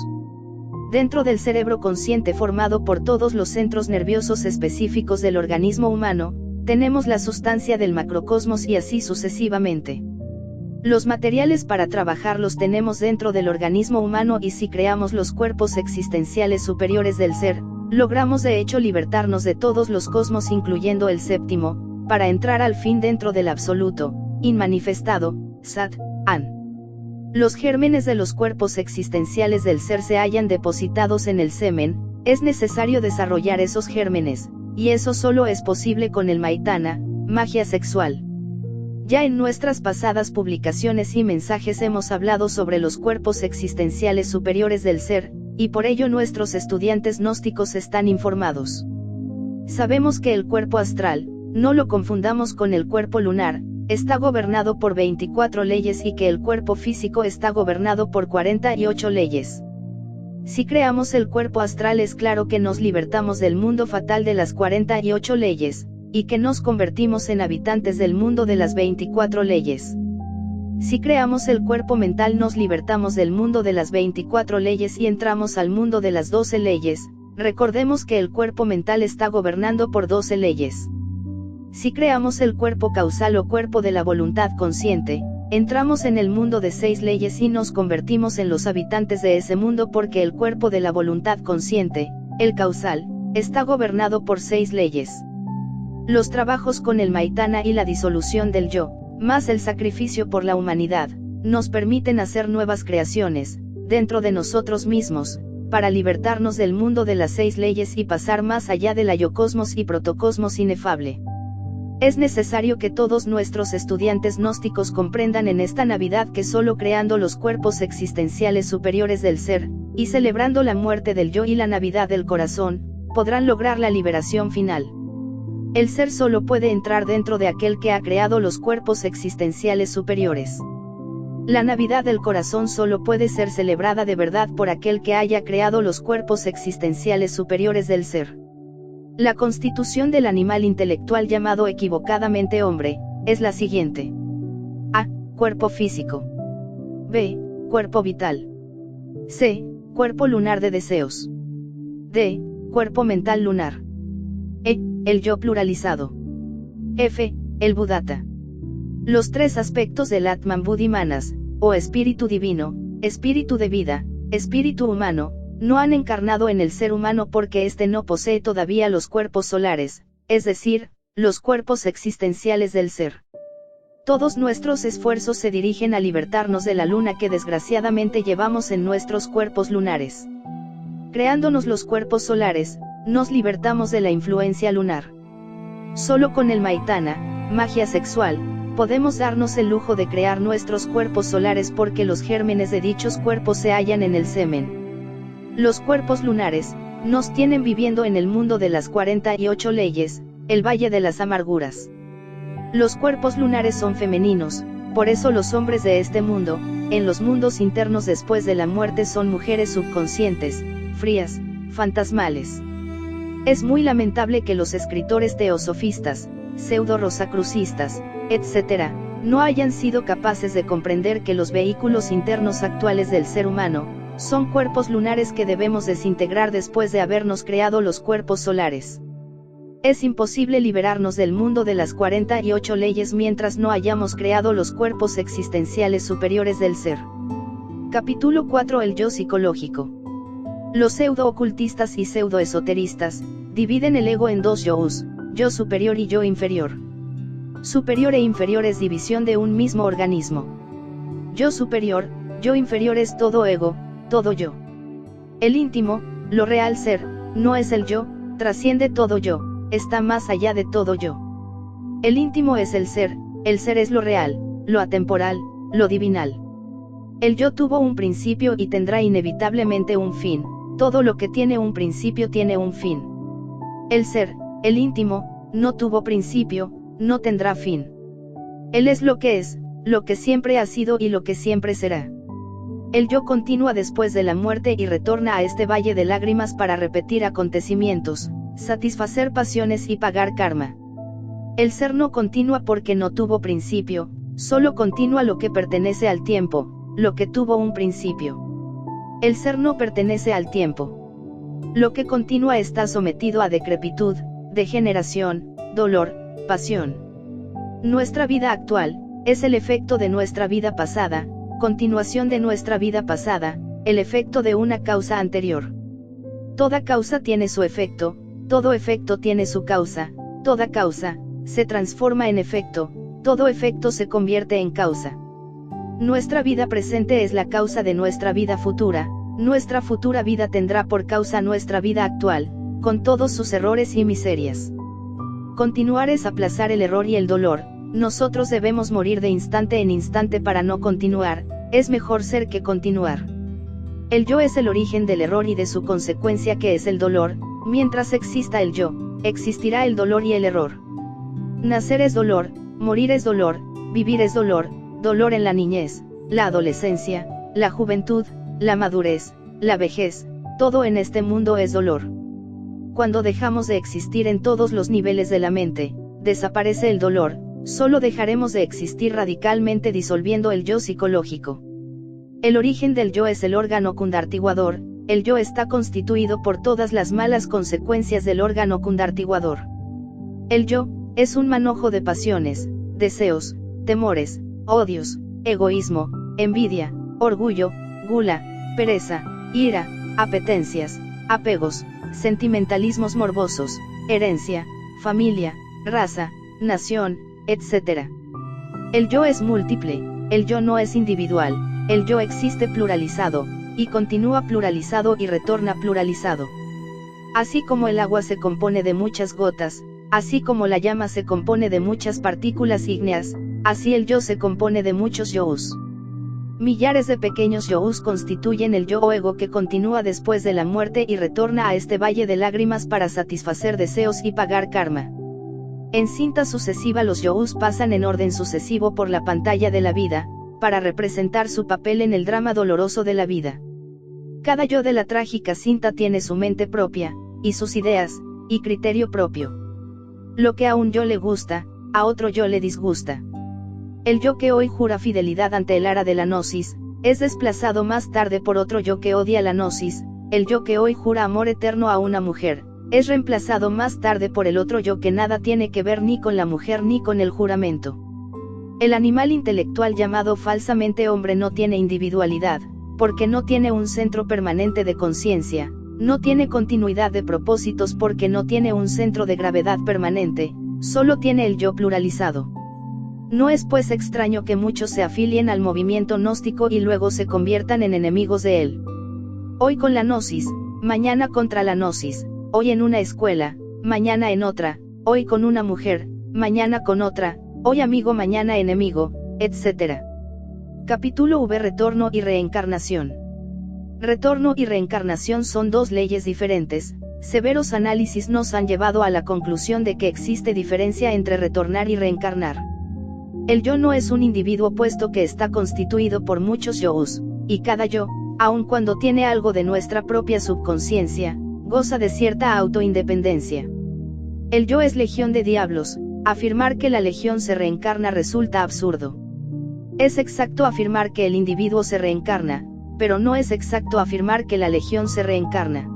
Dentro del cerebro consciente formado por todos los centros nerviosos específicos del organismo humano, tenemos la sustancia del macrocosmos y así sucesivamente. Los materiales para trabajar los tenemos dentro del organismo humano y si creamos los cuerpos existenciales superiores del ser, logramos de hecho libertarnos de todos los cosmos incluyendo el séptimo, para entrar al fin dentro del absoluto, inmanifestado, Sat, An. Los gérmenes de los cuerpos existenciales del ser se hallan depositados en el semen, es necesario desarrollar esos gérmenes, y eso solo es posible con el Maitana, magia sexual. Ya en nuestras pasadas publicaciones y mensajes hemos hablado sobre los cuerpos existenciales superiores del ser, y por ello nuestros estudiantes gnósticos están informados. Sabemos que el cuerpo astral, no lo confundamos con el cuerpo lunar, está gobernado por 24 leyes y que el cuerpo físico está gobernado por 48 leyes. Si creamos el cuerpo astral es claro que nos libertamos del mundo fatal de las 48 leyes, y que nos convertimos en habitantes del mundo de las 24 leyes. Si creamos el cuerpo mental nos libertamos del mundo de las 24 leyes y entramos al mundo de las 12 leyes, recordemos que el cuerpo mental está gobernando por 12 leyes. Si creamos el cuerpo causal o cuerpo de la voluntad consciente, entramos en el mundo de 6 leyes y nos convertimos en los habitantes de ese mundo porque el cuerpo de la voluntad consciente, el causal, está gobernado por 6 leyes. Los trabajos con el Maitana y la disolución del yo, más el sacrificio por la humanidad, nos permiten hacer nuevas creaciones, dentro de nosotros mismos, para libertarnos del mundo de las 6 leyes y pasar más allá del ayocosmos y protocosmos inefable. Es necesario que todos nuestros estudiantes gnósticos comprendan en esta Navidad que solo creando los cuerpos existenciales superiores del ser, y celebrando la muerte del yo y la Navidad del corazón, podrán lograr la liberación final. El ser solo puede entrar dentro de aquel que ha creado los cuerpos existenciales superiores. La Navidad del corazón solo puede ser celebrada de verdad por aquel que haya creado los cuerpos existenciales superiores del ser. La constitución del animal intelectual llamado equivocadamente hombre, es la siguiente. A. Cuerpo físico. B. Cuerpo vital. C. Cuerpo lunar de deseos. D. Cuerpo mental lunar. E. El yo pluralizado. F. El Buddhata. Los 3 aspectos del Atman Buddhi Manas, o espíritu divino, espíritu de vida, espíritu humano, no han encarnado en el ser humano porque éste no posee todavía los cuerpos solares, es decir, los cuerpos existenciales del ser. Todos nuestros esfuerzos se dirigen a libertarnos de la luna que desgraciadamente llevamos en nuestros cuerpos lunares. Creándonos los cuerpos solares, nos libertamos de la influencia lunar. Solo con el Maitana, magia sexual, podemos darnos el lujo de crear nuestros cuerpos solares porque los gérmenes de dichos cuerpos se hallan en el semen. Los cuerpos lunares, nos tienen viviendo en el mundo de las 48 leyes, el valle de las amarguras. Los cuerpos lunares son femeninos, por eso los hombres de este mundo, en los mundos internos después de la muerte son mujeres subconscientes, frías, fantasmales. Es muy lamentable que los escritores teosofistas, pseudo-rosacrucistas, etc., no hayan sido capaces de comprender que los vehículos internos actuales del ser humano, son cuerpos lunares que debemos desintegrar después de habernos creado los cuerpos solares. Es imposible liberarnos del mundo de las 48 leyes mientras no hayamos creado los cuerpos existenciales superiores del ser. Capítulo 4. El yo psicológico. Los pseudo-ocultistas y pseudo-esoteristas dividen el ego en dos yous, yo superior y yo inferior. Superior e inferior es división de un mismo organismo. Yo superior, yo inferior es todo ego, todo yo. El íntimo, lo real ser, no es el yo, trasciende todo yo, está más allá de todo yo. El íntimo es el ser es lo real, lo atemporal, lo divinal. El yo tuvo un principio y tendrá inevitablemente un fin, todo lo que tiene un principio tiene un fin. El ser, el íntimo, no tuvo principio, no tendrá fin. Él es lo que siempre ha sido y lo que siempre será. El yo continúa después de la muerte y retorna a este valle de lágrimas para repetir acontecimientos, satisfacer pasiones y pagar karma. El ser no continúa porque no tuvo principio, solo continúa lo que pertenece al tiempo, lo que tuvo un principio. El ser no pertenece al tiempo. Lo que continúa está sometido a decrepitud, degeneración, dolor, pasión. Nuestra vida actual, es el efecto de nuestra vida pasada, continuación de nuestra vida pasada, el efecto de una causa anterior. Toda causa tiene su efecto, todo efecto tiene su causa, toda causa, se transforma en efecto, todo efecto se convierte en causa. Nuestra vida presente es la causa de nuestra vida futura, nuestra futura vida tendrá por causa nuestra vida actual, con todos sus errores y miserias. Continuar es aplazar el error y el dolor, nosotros debemos morir de instante en instante para no continuar, es mejor ser que continuar. El yo es el origen del error y de su consecuencia que es el dolor, mientras exista el yo, existirá el dolor y el error. Nacer es dolor, morir es dolor, vivir es dolor, dolor en la niñez, la adolescencia, la juventud, la madurez, la vejez, todo en este mundo es dolor. Cuando dejamos de existir en todos los niveles de la mente, desaparece el dolor, solo dejaremos de existir radicalmente disolviendo el yo psicológico. El origen del yo es el órgano cundartiguador, el yo está constituido por todas las malas consecuencias del órgano cundartiguador. El yo, es un manojo de pasiones, deseos, temores, odios, egoísmo, envidia, orgullo, gula, pereza, ira, apetencias, apegos, sentimentalismos morbosos, herencia, familia, raza, nación, etc. El yo es múltiple, el yo no es individual, el yo existe pluralizado, y continúa pluralizado y retorna pluralizado. Así como el agua se compone de muchas gotas, así como la llama se compone de muchas partículas ígneas, así el yo se compone de muchos yous. Millares de pequeños yous constituyen el yo o ego que continúa después de la muerte y retorna a este valle de lágrimas para satisfacer deseos y pagar karma. En cinta sucesiva los yous pasan en orden sucesivo por la pantalla de la vida, para representar su papel en el drama doloroso de la vida. Cada yo de la trágica cinta tiene su mente propia, y sus ideas, y criterio propio. Lo que a un yo le gusta, a otro yo le disgusta. El yo que hoy jura fidelidad ante el ara de la gnosis, es desplazado más tarde por otro yo que odia la gnosis. El yo que hoy jura amor eterno a una mujer, es reemplazado más tarde por el otro yo que nada tiene que ver ni con la mujer ni con el juramento. El animal intelectual llamado falsamente hombre no tiene individualidad, porque no tiene un centro permanente de conciencia, no tiene continuidad de propósitos porque no tiene un centro de gravedad permanente, solo tiene el yo pluralizado. No es pues extraño que muchos se afilien al movimiento gnóstico y luego se conviertan en enemigos de él. Hoy con la gnosis, mañana contra la gnosis, hoy en una escuela, mañana en otra, hoy con una mujer, mañana con otra, hoy amigo mañana enemigo, etc. Capítulo V. Retorno y reencarnación. Retorno y reencarnación son dos leyes diferentes. Severos análisis nos han llevado a la conclusión de que existe diferencia entre retornar y reencarnar. El yo no es un individuo puesto que está constituido por muchos yous, y cada yo, aun cuando tiene algo de nuestra propia subconsciencia, goza de cierta autoindependencia. El yo es legión de diablos. Afirmar que la legión se reencarna resulta absurdo. Es exacto afirmar que el individuo se reencarna, pero no es exacto afirmar que la legión se reencarna.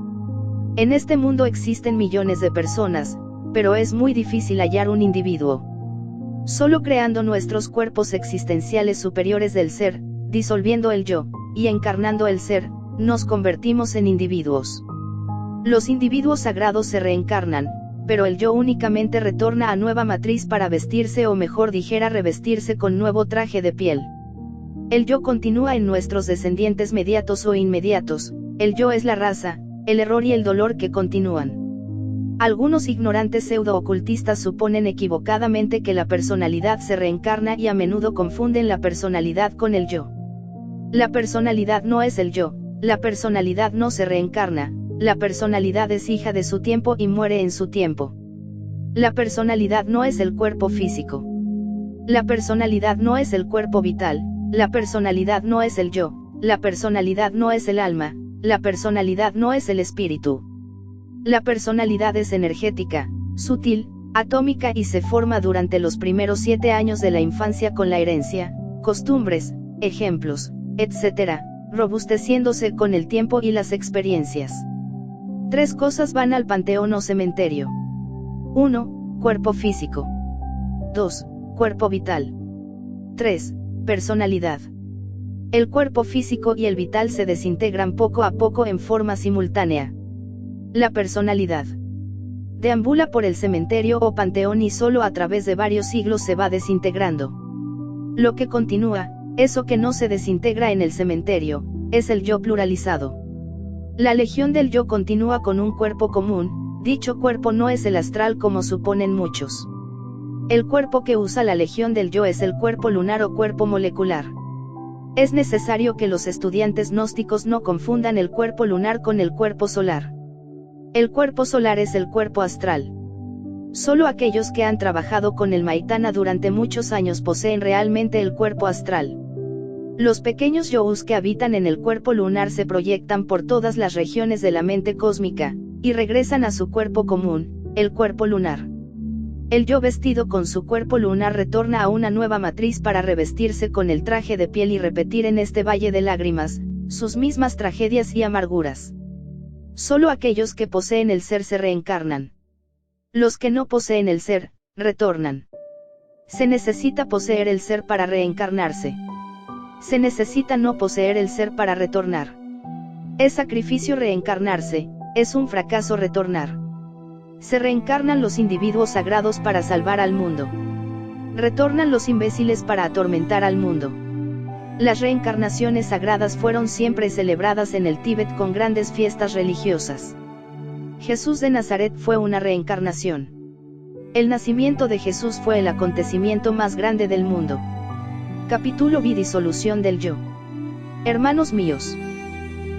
En este mundo existen millones de personas, pero es muy difícil hallar un individuo. Solo creando nuestros cuerpos existenciales superiores del ser, disolviendo el yo, y encarnando el ser, nos convertimos en individuos. Los individuos sagrados se reencarnan, pero el yo únicamente retorna a nueva matriz para vestirse o mejor dijera revestirse con nuevo traje de piel. El yo continúa en nuestros descendientes mediatos o inmediatos, el yo es la raza, el error y el dolor que continúan. Algunos ignorantes pseudo-ocultistas suponen equivocadamente que la personalidad se reencarna y a menudo confunden la personalidad con el yo. La personalidad no es el yo, la personalidad no se reencarna, la personalidad es hija de su tiempo y muere en su tiempo. La personalidad no es el cuerpo físico. La personalidad no es el cuerpo vital, la personalidad no es el yo, la personalidad no es el alma, la personalidad no es el espíritu. La personalidad es energética, sutil, atómica y se forma durante los primeros 7 años de la infancia con la herencia, costumbres, ejemplos, etc., robusteciéndose con el tiempo y las experiencias. 3 cosas van al panteón o cementerio. 1. Cuerpo físico. 2. Cuerpo vital. 3. Personalidad. El cuerpo físico y el vital se desintegran poco a poco en forma simultánea. La personalidad deambula por el cementerio o panteón y solo a través de varios siglos se va desintegrando. Lo que continúa, eso que no se desintegra en el cementerio, es el yo pluralizado. La legión del yo continúa con un cuerpo común, dicho cuerpo no es el astral como suponen muchos. El cuerpo que usa la legión del yo es el cuerpo lunar o cuerpo molecular. Es necesario que los estudiantes gnósticos no confundan el cuerpo lunar con el cuerpo solar. El cuerpo solar es el cuerpo astral. Solo aquellos que han trabajado con el Maitana durante muchos años poseen realmente el cuerpo astral. Los pequeños yous que habitan en el cuerpo lunar se proyectan por todas las regiones de la mente cósmica, y regresan a su cuerpo común, el cuerpo lunar. El yo vestido con su cuerpo lunar retorna a una nueva matriz para revestirse con el traje de piel y repetir en este valle de lágrimas, sus mismas tragedias y amarguras. Solo aquellos que poseen el ser se reencarnan. Los que no poseen el ser, retornan. Se necesita poseer el ser para reencarnarse. Se necesita no poseer el ser para retornar. Es sacrificio reencarnarse, es un fracaso retornar. Se reencarnan los individuos sagrados para salvar al mundo. Retornan los imbéciles para atormentar al mundo. Las reencarnaciones sagradas fueron siempre celebradas en el Tíbet con grandes fiestas religiosas. Jesús de Nazaret fue una reencarnación. El nacimiento de Jesús fue el acontecimiento más grande del mundo. Capítulo B. Disolución del yo. Hermanos míos,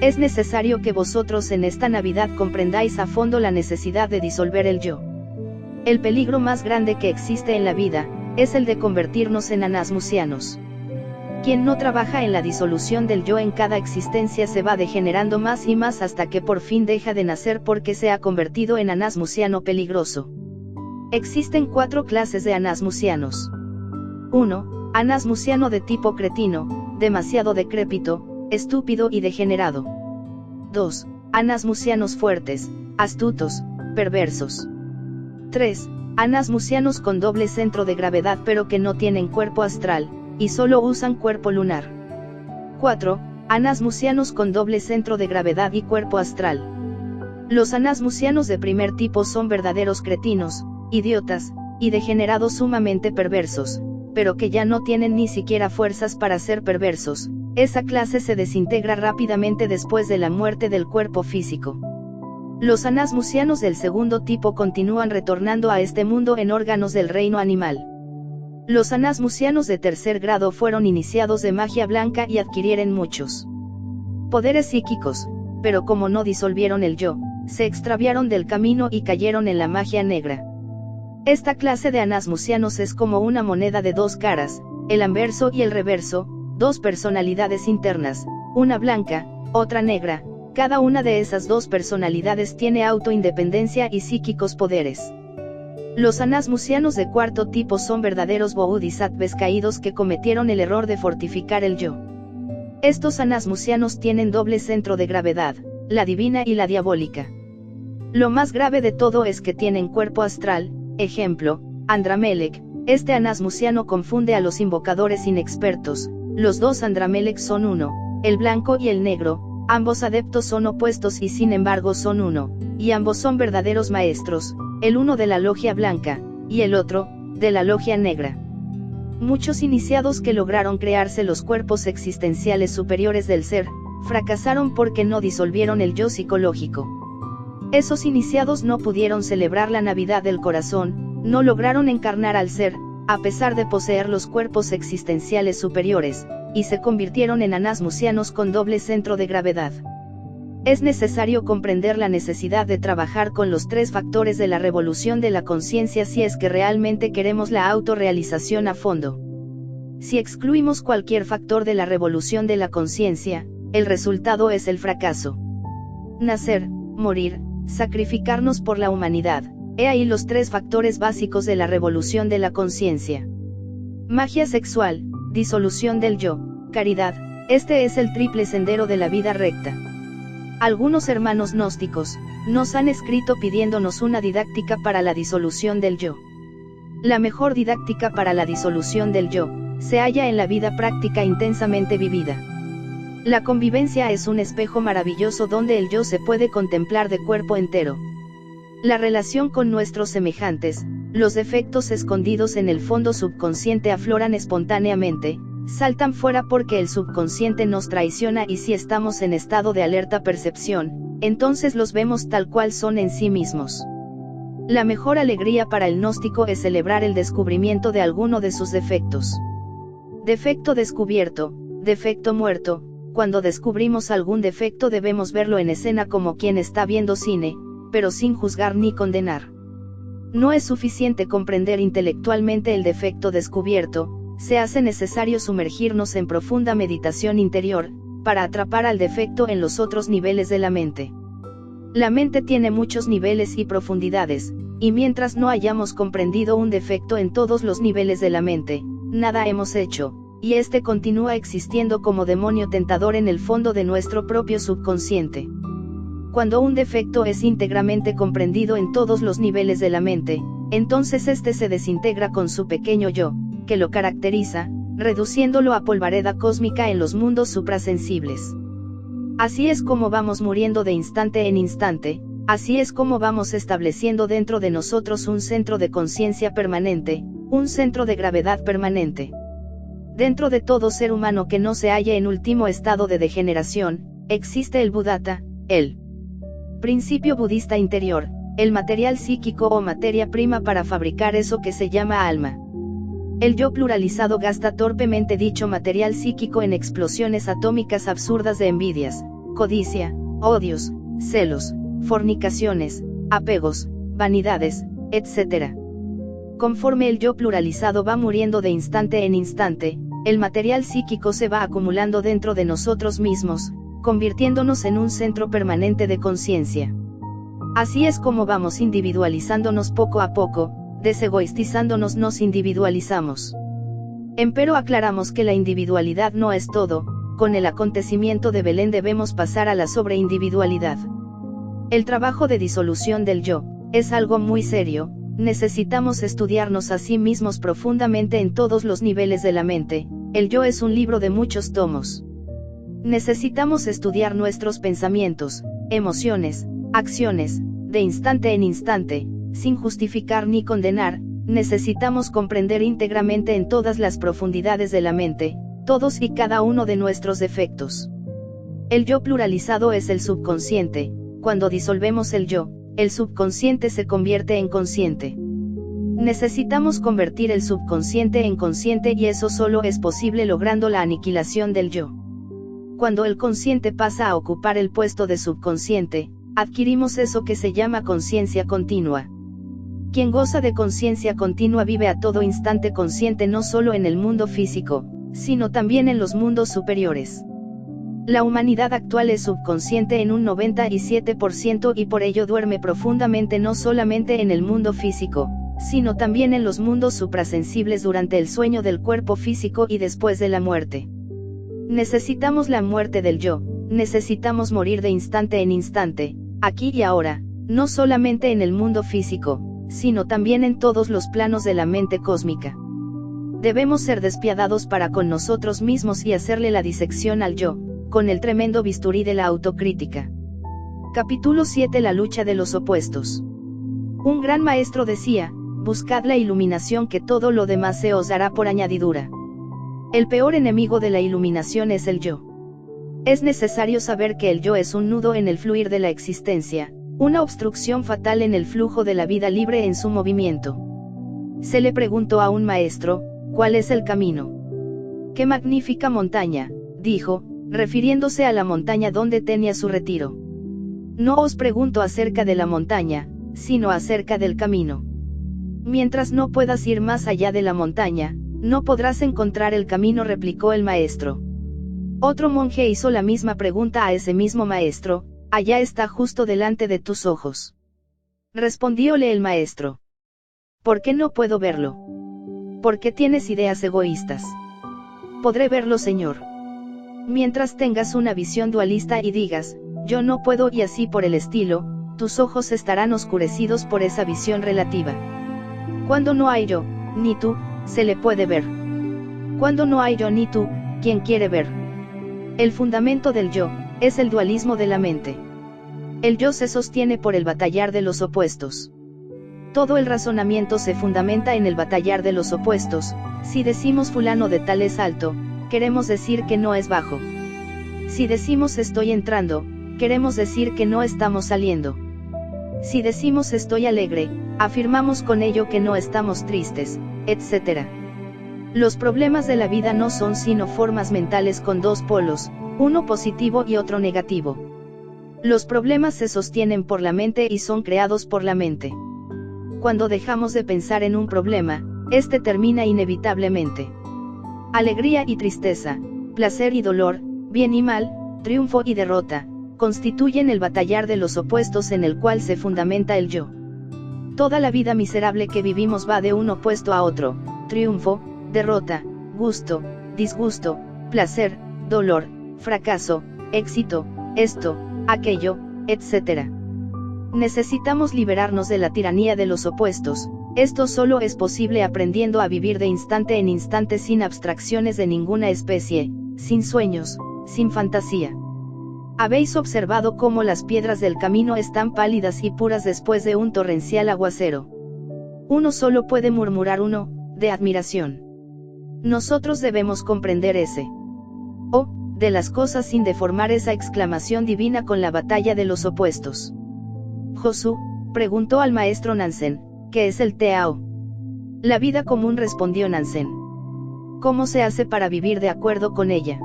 es necesario que vosotros en esta Navidad comprendáis a fondo la necesidad de disolver el yo. El peligro más grande que existe en la vida, es el de convertirnos en anasmusianos. Quien no trabaja en la disolución del yo en cada existencia se va degenerando más y más hasta que por fin deja de nacer porque se ha convertido en anasmusiano peligroso. Existen 4 clases de anasmusianos. 1. Anasmusiano de tipo cretino, demasiado decrépito, estúpido y degenerado. 2. Anasmusianos fuertes, astutos, perversos. 3. Anasmusianos con doble centro de gravedad pero que no tienen cuerpo astral, y solo usan cuerpo lunar. 4. Anasmusianos con doble centro de gravedad y cuerpo astral. Los anasmusianos de primer tipo son verdaderos cretinos, idiotas, y degenerados sumamente perversos, pero que ya no tienen ni siquiera fuerzas para ser perversos. Esa clase se desintegra rápidamente después de la muerte del cuerpo físico. Los anasmusianos del segundo tipo continúan retornando a este mundo en órganos del reino animal. Los anasmusianos de tercer grado fueron iniciados de magia blanca y adquirieron muchos poderes psíquicos, pero como no disolvieron el yo, se extraviaron del camino y cayeron en la magia negra. Esta clase de anasmusianos es como una moneda de 2 caras, el anverso y el reverso, 2 personalidades internas, una blanca, otra negra, Cada una de esas dos personalidades tiene autoindependencia y psíquicos poderes. Los anasmusianos de cuarto tipo son verdaderos bodhisattvas caídos que cometieron el error de fortificar el yo. Estos anasmusianos tienen doble centro de gravedad, la divina y la diabólica. Lo más grave de todo es que tienen cuerpo astral. Ejemplo, Andramelech. Este anasmusiano confunde a los invocadores inexpertos. Los dos Andramelech son uno, el blanco y el negro. Ambos adeptos son opuestos y sin embargo son uno, y ambos son verdaderos maestros, el uno de la logia blanca, y el otro, de la logia negra. Muchos iniciados que lograron crearse los cuerpos existenciales superiores del ser, fracasaron porque no disolvieron el yo psicológico. Esos iniciados no pudieron celebrar la Navidad del corazón, no lograron encarnar al ser, a pesar de poseer los cuerpos existenciales superiores, y se convirtieron en anasmusianos con doble centro de gravedad. Es necesario comprender la necesidad de trabajar con los tres factores de la revolución de la conciencia si es que realmente queremos la autorrealización a fondo. Si excluimos cualquier factor de la revolución de la conciencia, el resultado es el fracaso. Nacer, morir, sacrificarnos por la humanidad, he ahí los tres factores básicos de la revolución de la conciencia. Magia sexual, disolución del yo, caridad, este es el triple sendero de la vida recta. Algunos hermanos gnósticos nos han escrito pidiéndonos una didáctica para la disolución del yo. La mejor didáctica para la disolución del yo se halla en la vida práctica intensamente vivida. La convivencia es un espejo maravilloso donde el yo se puede contemplar de cuerpo entero. La relación con nuestros semejantes, los defectos escondidos en el fondo subconsciente afloran espontáneamente, saltan fuera porque el subconsciente nos traiciona y si estamos en estado de alerta percepción, entonces los vemos tal cual son en sí mismos. La mejor alegría para el gnóstico es celebrar el descubrimiento de alguno de sus defectos. Defecto descubierto, defecto muerto. Cuando descubrimos algún defecto debemos verlo en escena como quien está viendo cine, pero sin juzgar ni condenar. No es suficiente comprender intelectualmente el defecto descubierto, se hace necesario sumergirnos en profunda meditación interior, para atrapar al defecto en los otros niveles de la mente. La mente tiene muchos niveles y profundidades, y mientras no hayamos comprendido un defecto en todos los niveles de la mente, nada hemos hecho, y este continúa existiendo como demonio tentador en el fondo de nuestro propio subconsciente. Cuando un defecto es íntegramente comprendido en todos los niveles de la mente, entonces este se desintegra con su pequeño yo, que lo caracteriza, reduciéndolo a polvareda cósmica en los mundos suprasensibles. Así es como vamos muriendo de instante en instante, así es como vamos estableciendo dentro de nosotros un centro de conciencia permanente, un centro de gravedad permanente. Dentro de todo ser humano que no se halla en último estado de degeneración, existe el Buddhata, el principio budista interior, el material psíquico o materia prima para fabricar eso que se llama alma. El yo pluralizado gasta torpemente dicho material psíquico en explosiones atómicas absurdas de envidias, codicia, odios, celos, fornicaciones, apegos, vanidades, etc. Conforme el yo pluralizado va muriendo de instante en instante, el material psíquico se va acumulando dentro de nosotros mismos, convirtiéndonos en un centro permanente de conciencia. Así es como vamos individualizándonos poco a poco, desegoistizándonos nos individualizamos. Empero aclaramos que la individualidad no es todo, con el acontecimiento de Belén debemos pasar a la sobreindividualidad. El trabajo de disolución del yo, es algo muy serio, necesitamos estudiarnos a sí mismos profundamente en todos los niveles de la mente, el yo es un libro de muchos tomos. Necesitamos estudiar nuestros pensamientos, emociones, acciones, de instante en instante, sin justificar ni condenar, necesitamos comprender íntegramente en todas las profundidades de la mente, todos y cada uno de nuestros defectos. El yo pluralizado es el subconsciente, cuando disolvemos el yo, el subconsciente se convierte en consciente. Necesitamos convertir el subconsciente en consciente y eso solo es posible logrando la aniquilación del yo. Cuando el consciente pasa a ocupar el puesto de subconsciente, adquirimos eso que se llama conciencia continua. Quien goza de conciencia continua vive a todo instante consciente no solo en el mundo físico, sino también en los mundos superiores. La humanidad actual es subconsciente en un 97% y por ello duerme profundamente no solamente en el mundo físico, sino también en los mundos suprasensibles durante el sueño del cuerpo físico y después de la muerte. Necesitamos la muerte del yo, necesitamos morir de instante en instante, aquí y ahora, no solamente en el mundo físico, sino también en todos los planos de la mente cósmica. Debemos ser despiadados para con nosotros mismos y hacerle la disección al yo, con el tremendo bisturí de la autocrítica. Capítulo 7. La lucha de los opuestos. Un gran maestro decía, buscad la iluminación que todo lo demás se os dará por añadidura. El peor enemigo de la iluminación es el yo. Es necesario saber que el yo es un nudo en el fluir de la existencia, una obstrucción fatal en el flujo de la vida libre en su movimiento. Se le preguntó a un maestro, ¿cuál es el camino? ¡Qué magnífica montaña!, dijo, refiriéndose a la montaña donde tenía su retiro. No os pregunto acerca de la montaña, sino acerca del camino. Mientras no puedas ir más allá de la montaña, no podrás encontrar el camino, replicó el maestro. Otro monje hizo la misma pregunta a ese mismo maestro, allá está justo delante de tus ojos. Respondióle el maestro. ¿Por qué no puedo verlo? Porque tienes ideas egoístas. Podré verlo, señor. Mientras tengas una visión dualista y digas, yo no puedo y así por el estilo, tus ojos estarán oscurecidos por esa visión relativa. Cuando no hay yo, ni tú, se le puede ver. Cuando no hay yo ni tú, ¿quién quiere ver? El fundamento del yo, es el dualismo de la mente. El yo se sostiene por el batallar de los opuestos. Todo el razonamiento se fundamenta en el batallar de los opuestos. Si decimos fulano de tal es alto, queremos decir que no es bajo. Si decimos estoy entrando, queremos decir que no estamos saliendo. Si decimos estoy alegre, afirmamos con ello que no estamos tristes, etc. Los problemas de la vida no son sino formas mentales con dos polos, uno positivo y otro negativo. Los problemas se sostienen por la mente y son creados por la mente. Cuando dejamos de pensar en un problema, este termina inevitablemente. Alegría y tristeza, placer y dolor, bien y mal, triunfo y derrota, constituyen el batallar de los opuestos en el cual se fundamenta el yo. Toda la vida miserable que vivimos va de un opuesto a otro, triunfo, derrota, gusto, disgusto, placer, dolor, fracaso, éxito, esto, aquello, etc. Necesitamos liberarnos de la tiranía de los opuestos. Esto solo es posible aprendiendo a vivir de instante en instante sin abstracciones de ninguna especie, sin sueños, sin fantasía. ¿Habéis observado cómo las piedras del camino están pálidas y puras después de un torrencial aguacero? Uno solo puede murmurar uno, de admiración. Nosotros debemos comprender ese de las cosas sin deformar esa exclamación divina con la batalla de los opuestos. Josu preguntó al maestro Nansen, ¿qué es el Tao? La vida común, respondió Nansen. ¿Cómo se hace para vivir de acuerdo con ella?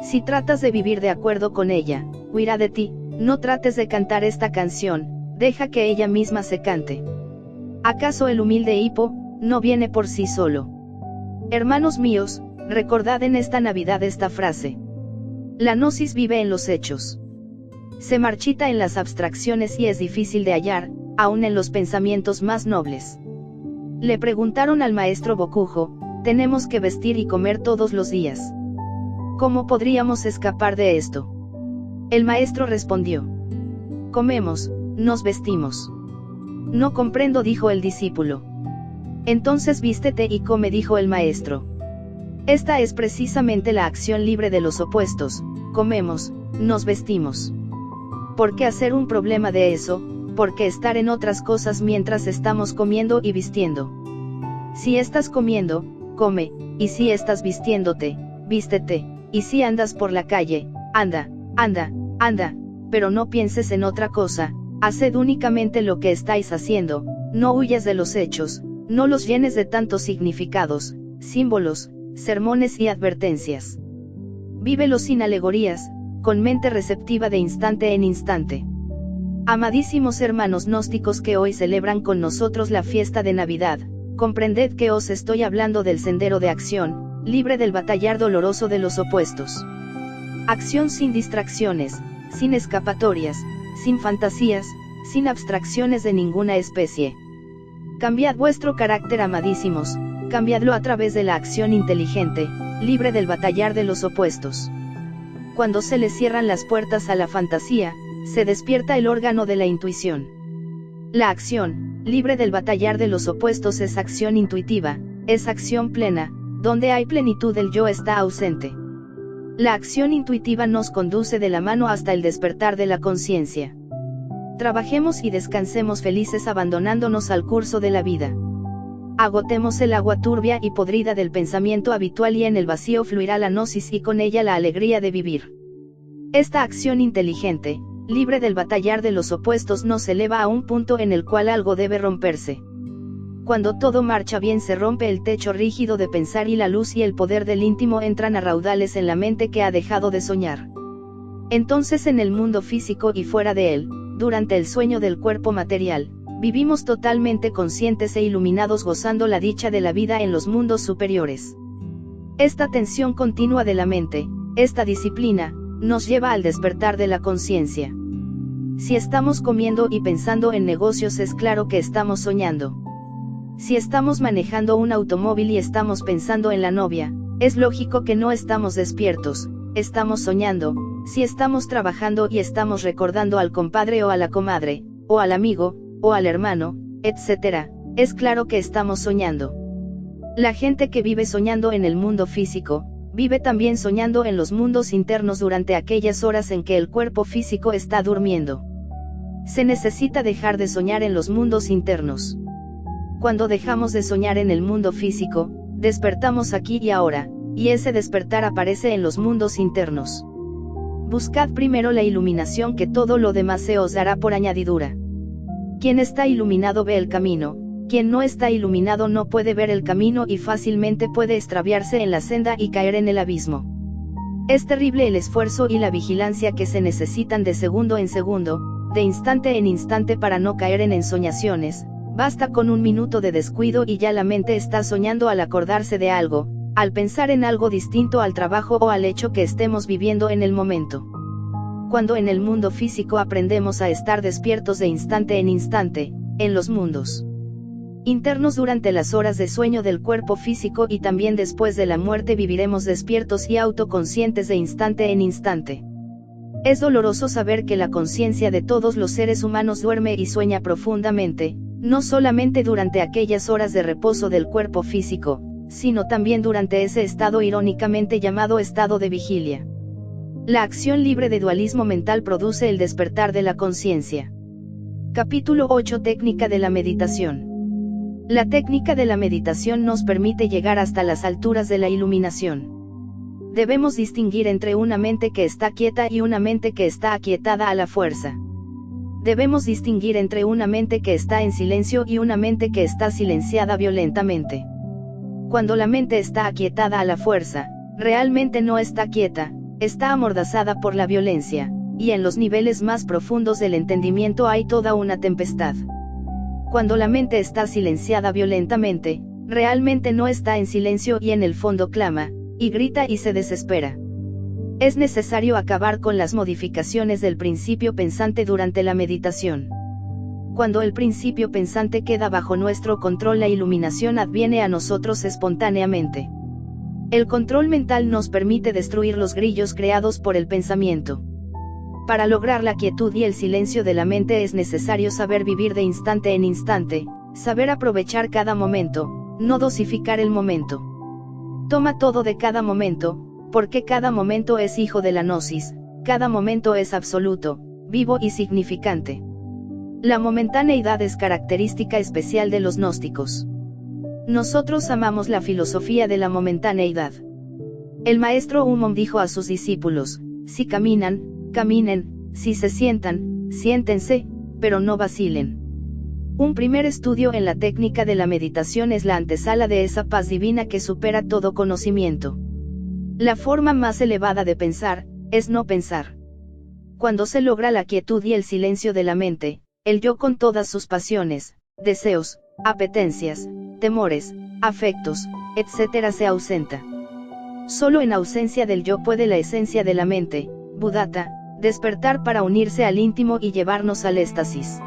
Si tratas de vivir de acuerdo con ella, huirá de ti. No trates de cantar esta canción, deja que ella misma se cante. ¿Acaso el humilde hipo no viene por sí solo? Hermanos míos, recordad en esta Navidad esta frase. La gnosis vive en los hechos. Se marchita en las abstracciones y es difícil de hallar, aun en los pensamientos más nobles. Le preguntaron al maestro Bokujo, tenemos que vestir y comer todos los días. ¿Cómo podríamos escapar de esto? El maestro respondió. Comemos, nos vestimos. No comprendo, dijo el discípulo. Entonces vístete y come, dijo el maestro. Esta es precisamente la acción libre de los opuestos, comemos, nos vestimos. ¿Por qué hacer un problema de eso? ¿Por qué estar en otras cosas mientras estamos comiendo y vistiendo? Si estás comiendo, come, y si estás vistiéndote, vístete, y si andas por la calle, anda, anda, anda, pero no pienses en otra cosa, haced únicamente lo que estáis haciendo, no huyas de los hechos, no los llenes de tantos significados, símbolos, sermones y advertencias. Vívelos sin alegorías, con mente receptiva de instante en instante. Amadísimos hermanos gnósticos que hoy celebran con nosotros la fiesta de Navidad, comprended que os estoy hablando del sendero de acción, libre del batallar doloroso de los opuestos. Acción sin distracciones, sin escapatorias, sin fantasías, sin abstracciones de ninguna especie. Cambiad vuestro carácter, amadísimos, cambiadlo a través de la acción inteligente, libre del batallar de los opuestos. Cuando se le cierran las puertas a la fantasía, se despierta el órgano de la intuición. La acción, libre del batallar de los opuestos, es acción intuitiva, es acción plena, donde hay plenitud el yo está ausente. La acción intuitiva nos conduce de la mano hasta el despertar de la conciencia. Trabajemos y descansemos felices abandonándonos al curso de la vida. Agotemos el agua turbia y podrida del pensamiento habitual y en el vacío fluirá la gnosis y con ella la alegría de vivir. Esta acción inteligente, libre del batallar de los opuestos, nos eleva a un punto en el cual algo debe romperse. Cuando todo marcha bien se rompe el techo rígido de pensar y la luz y el poder del íntimo entran a raudales en la mente que ha dejado de soñar. Entonces en el mundo físico y fuera de él, durante el sueño del cuerpo material, vivimos totalmente conscientes e iluminados gozando la dicha de la vida en los mundos superiores. Esta tensión continua de la mente, esta disciplina, nos lleva al despertar de la conciencia. Si estamos comiendo y pensando en negocios, es claro que estamos soñando. Si estamos manejando un automóvil y estamos pensando en la novia, es lógico que no estamos despiertos, estamos soñando. Si estamos trabajando y estamos recordando al compadre o a la comadre, o al amigo, o al hermano, etc., es claro que estamos soñando. La gente que vive soñando en el mundo físico, vive también soñando en los mundos internos durante aquellas horas en que el cuerpo físico está durmiendo. Se necesita dejar de soñar en los mundos internos. Cuando dejamos de soñar en el mundo físico, despertamos aquí y ahora, y ese despertar aparece en los mundos internos. Buscad primero la iluminación, que todo lo demás se os dará por añadidura. Quien está iluminado ve el camino, quien no está iluminado no puede ver el camino y fácilmente puede extraviarse en la senda y caer en el abismo. Es terrible el esfuerzo y la vigilancia que se necesitan de segundo en segundo, de instante en instante para no caer en ensoñaciones. Basta con un minuto de descuido y ya la mente está soñando al acordarse de algo, al pensar en algo distinto al trabajo o al hecho que estemos viviendo en el momento. Cuando en el mundo físico aprendemos a estar despiertos de instante en instante, en los mundos internos durante las horas de sueño del cuerpo físico y también después de la muerte viviremos despiertos y autoconscientes de instante en instante. Es doloroso saber que la conciencia de todos los seres humanos duerme y sueña profundamente, no solamente durante aquellas horas de reposo del cuerpo físico, sino también durante ese estado irónicamente llamado estado de vigilia. La acción libre de dualismo mental produce el despertar de la conciencia. Capítulo 8. Técnica de la meditación. La técnica de la meditación nos permite llegar hasta las alturas de la iluminación. Debemos distinguir entre una mente que está quieta y una mente que está aquietada a la fuerza. Debemos distinguir entre una mente que está en silencio y una mente que está silenciada violentamente. Cuando la mente está aquietada a la fuerza, realmente no está quieta, está amordazada por la violencia, y en los niveles más profundos del entendimiento hay toda una tempestad. Cuando la mente está silenciada violentamente, realmente no está en silencio y en el fondo clama, y grita y se desespera. Es necesario acabar con las modificaciones del principio pensante durante la meditación. Cuando el principio pensante queda bajo nuestro control, la iluminación adviene a nosotros espontáneamente. El control mental nos permite destruir los grillos creados por el pensamiento. Para lograr la quietud y el silencio de la mente es necesario saber vivir de instante en instante, saber aprovechar cada momento, no dosificar el momento. Toma todo de cada momento, porque cada momento es hijo de la gnosis, cada momento es absoluto, vivo y significante. La momentaneidad es característica especial de los gnósticos. Nosotros amamos la filosofía de la momentaneidad. El maestro Humon dijo a sus discípulos: si caminan, caminen, si se sientan, siéntense, pero no vacilen. Un primer estudio en la técnica de la meditación es la antesala de esa paz divina que supera todo conocimiento. La forma más elevada de pensar, es no pensar. Cuando se logra la quietud y el silencio de la mente, el yo con todas sus pasiones, deseos, apetencias, temores, afectos, etc. se ausenta. Solo en ausencia del yo puede la esencia de la mente, Buddhata, despertar para unirse al íntimo y llevarnos al éxtasis.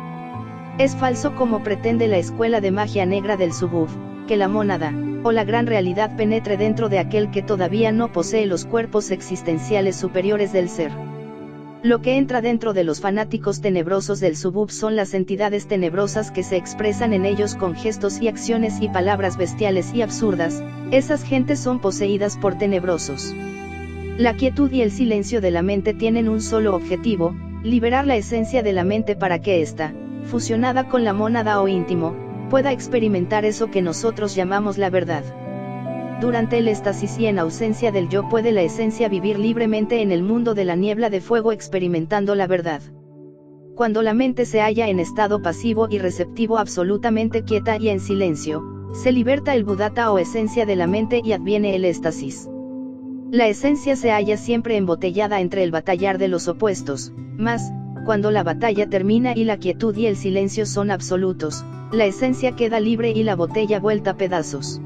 Es falso como pretende la escuela de magia negra del Subuf, que la mónada, o la gran realidad penetre dentro de aquel que todavía no posee los cuerpos existenciales superiores del ser. Lo que entra dentro de los fanáticos tenebrosos del Subuf son las entidades tenebrosas que se expresan en ellos con gestos y acciones y palabras bestiales y absurdas. Esas gentes son poseídas por tenebrosos. La quietud y el silencio de la mente tienen un solo objetivo: liberar la esencia de la mente para que ésta, fusionada con la mónada o íntimo, pueda experimentar eso que nosotros llamamos la verdad. Durante el éxtasis y en ausencia del yo puede la esencia vivir libremente en el mundo de la niebla de fuego experimentando la verdad. Cuando la mente se halla en estado pasivo y receptivo absolutamente quieta y en silencio, se liberta el Buddhata o esencia de la mente y adviene el éxtasis. La esencia se halla siempre embotellada entre el batallar de los opuestos, mas, cuando la batalla termina y la quietud y el silencio son absolutos, la esencia queda libre y la botella vuelta a pedazos.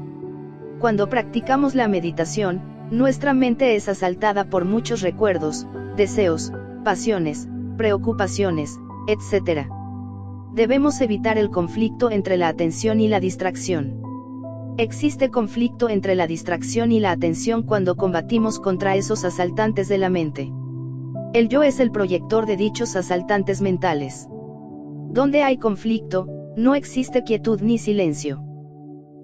Cuando practicamos la meditación, nuestra mente es asaltada por muchos recuerdos, deseos, pasiones, preocupaciones, etc. Debemos evitar el conflicto entre la atención y la distracción. Existe conflicto entre la distracción y la atención cuando combatimos contra esos asaltantes de la mente. El yo es el proyector de dichos asaltantes mentales. Donde hay conflicto, no existe quietud ni silencio.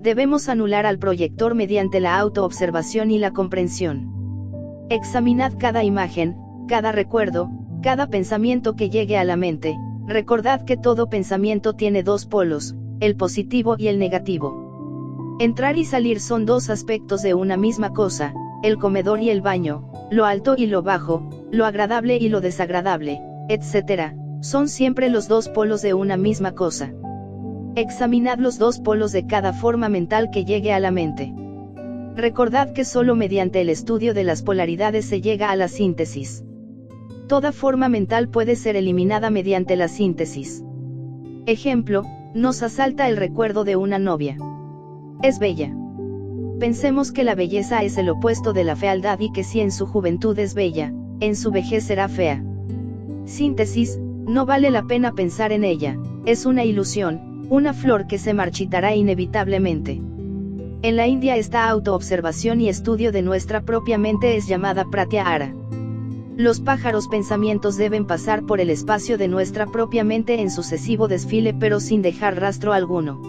Debemos anular al proyector mediante la autoobservación y la comprensión. Examinad cada imagen, cada recuerdo, cada pensamiento que llegue a la mente. Recordad que todo pensamiento tiene dos polos, el positivo y el negativo. Entrar y salir son dos aspectos de una misma cosa, el comedor y el baño, lo alto y lo bajo, lo agradable y lo desagradable, etc. Son siempre los dos polos de una misma cosa. Examinad los dos polos de cada forma mental que llegue a la mente. Recordad que solo mediante el estudio de las polaridades se llega a la síntesis. Toda forma mental puede ser eliminada mediante la síntesis. Ejemplo, nos asalta el recuerdo de una novia. Es bella. Pensemos que la belleza es el opuesto de la fealdad y que si en su juventud es bella, en su vejez será fea. Síntesis, no vale la pena pensar en ella, es una ilusión, una flor que se marchitará inevitablemente. En la India esta autoobservación y estudio de nuestra propia mente es llamada pratyahara. Los pájaros pensamientos deben pasar por el espacio de nuestra propia mente en sucesivo desfile pero sin dejar rastro alguno.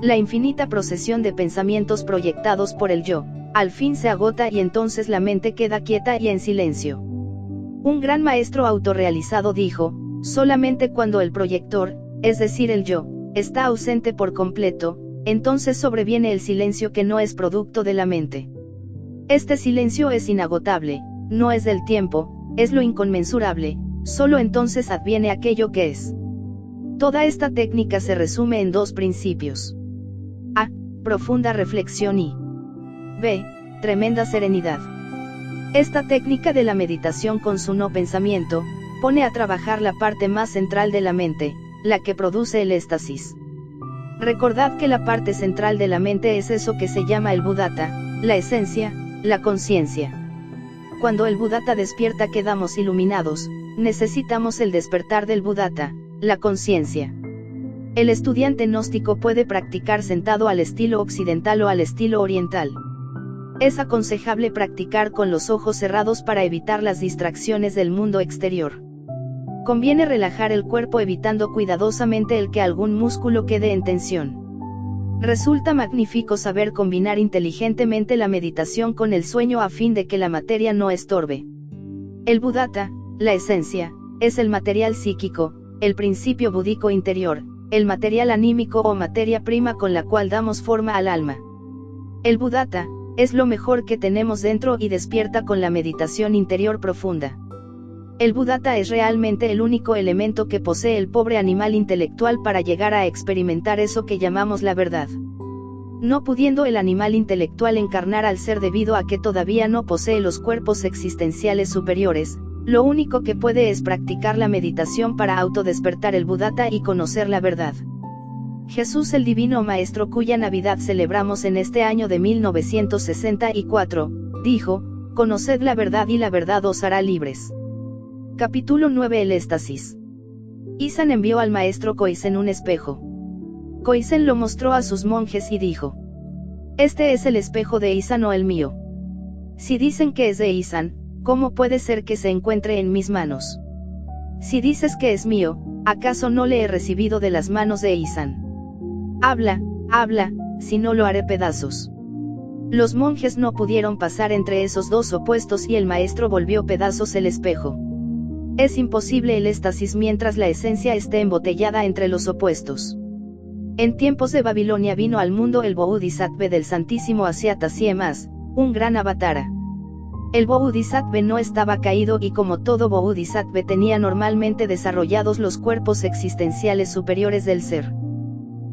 La infinita procesión de pensamientos proyectados por el yo, al fin se agota y entonces la mente queda quieta y en silencio. Un gran maestro autorrealizado dijo, solamente cuando el proyector, es decir el yo, está ausente por completo, entonces sobreviene el silencio que no es producto de la mente. Este silencio es inagotable, no es del tiempo, es lo inconmensurable, solo entonces adviene aquello que es. Toda esta técnica se resume en dos principios. A. Profunda reflexión y B. Tremenda serenidad. Esta técnica de la meditación con su no pensamiento, pone a trabajar la parte más central de la mente, la que produce el éxtasis. Recordad que la parte central de la mente es eso que se llama el Buddhata, la esencia, la conciencia. Cuando el Buddhata despierta quedamos iluminados, necesitamos el despertar del Buddhata, la conciencia. El estudiante gnóstico puede practicar sentado al estilo occidental o al estilo oriental. Es aconsejable practicar con los ojos cerrados para evitar las distracciones del mundo exterior. Conviene relajar el cuerpo evitando cuidadosamente el que algún músculo quede en tensión. Resulta magnífico saber combinar inteligentemente la meditación con el sueño a fin de que la materia no estorbe. El Buddhata, la esencia, es el material psíquico, el principio búdico interior, el material anímico o materia prima con la cual damos forma al alma. El Buddhata, es lo mejor que tenemos dentro y despierta con la meditación interior profunda. El Buddhata es realmente el único elemento que posee el pobre animal intelectual para llegar a experimentar eso que llamamos la verdad. No pudiendo el animal intelectual encarnar al ser debido a que todavía no posee los cuerpos existenciales superiores, lo único que puede es practicar la meditación para autodespertar el Buddhata y conocer la verdad. Jesús el Divino Maestro cuya Navidad celebramos en este año de 1964, dijo, conoced la verdad y la verdad os hará libres. Capítulo 9. El éxtasis. Isan envió al maestro Koizen un espejo. Koizen lo mostró a sus monjes y dijo: este es el espejo de Isan o el mío. Si dicen que es de Isan, ¿cómo puede ser que se encuentre en mis manos? Si dices que es mío, ¿acaso no le he recibido de las manos de Isan? Habla, habla, si no lo haré pedazos. Los monjes no pudieron pasar entre esos dos opuestos y el maestro volvió pedazos el espejo. Es imposible el éxtasis mientras la esencia esté embotellada entre los opuestos. En tiempos de Babilonia vino al mundo el Bodhisattva del Santísimo Asyata Siemas, un gran avatara. El Bodhisattva no estaba caído y como todo Bodhisattva tenía normalmente desarrollados los cuerpos existenciales superiores del ser.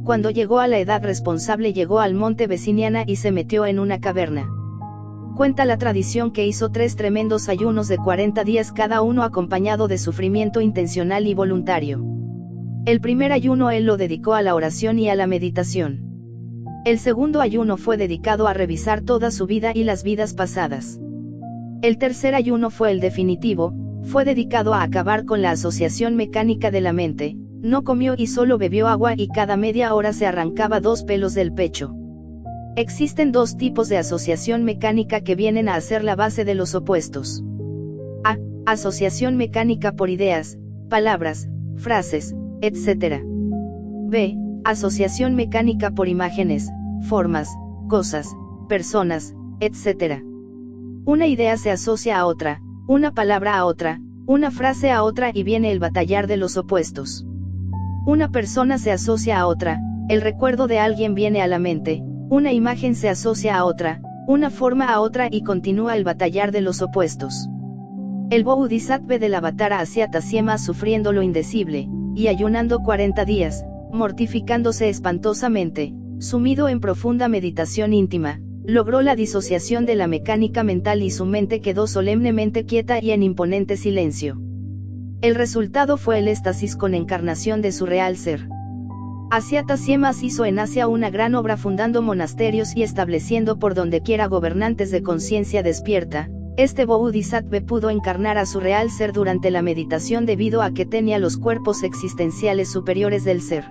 Cuando llegó a la edad responsable llegó al monte Veciniana y se metió en una caverna. Cuenta la tradición que hizo 3 tremendos ayunos de 40 días cada uno acompañado de sufrimiento intencional y voluntario. El primer ayuno él lo dedicó a la oración y a la meditación. El segundo ayuno fue dedicado a revisar toda su vida y las vidas pasadas. El tercer ayuno fue el definitivo, fue dedicado a acabar con la asociación mecánica de la mente, no comió y solo bebió agua y cada media hora se arrancaba 2 pelos del pecho. Existen 2 tipos de asociación mecánica que vienen a ser la base de los opuestos. A. Asociación mecánica por ideas, palabras, frases, etc. B. Asociación mecánica por imágenes, formas, cosas, personas, etc. Una idea se asocia a otra, una palabra a otra, una frase a otra y viene el batallar de los opuestos. Una persona se asocia a otra, el recuerdo de alguien viene a la mente, una imagen se asocia a otra, una forma a otra y continúa el batallar de los opuestos. El Bodhisattva del avatara Asyata Siemas sufriendo lo indecible, y ayunando 40 días, mortificándose espantosamente, sumido en profunda meditación íntima, logró la disociación de la mecánica mental y su mente quedó solemnemente quieta y en imponente silencio. El resultado fue el éxtasis con encarnación de su real ser. Asyata Siemas hizo en Asia una gran obra fundando monasterios y estableciendo por dondequiera gobernantes de conciencia despierta. Este Bodhisattva pudo encarnar a su real ser durante la meditación debido a que tenía los cuerpos existenciales superiores del ser.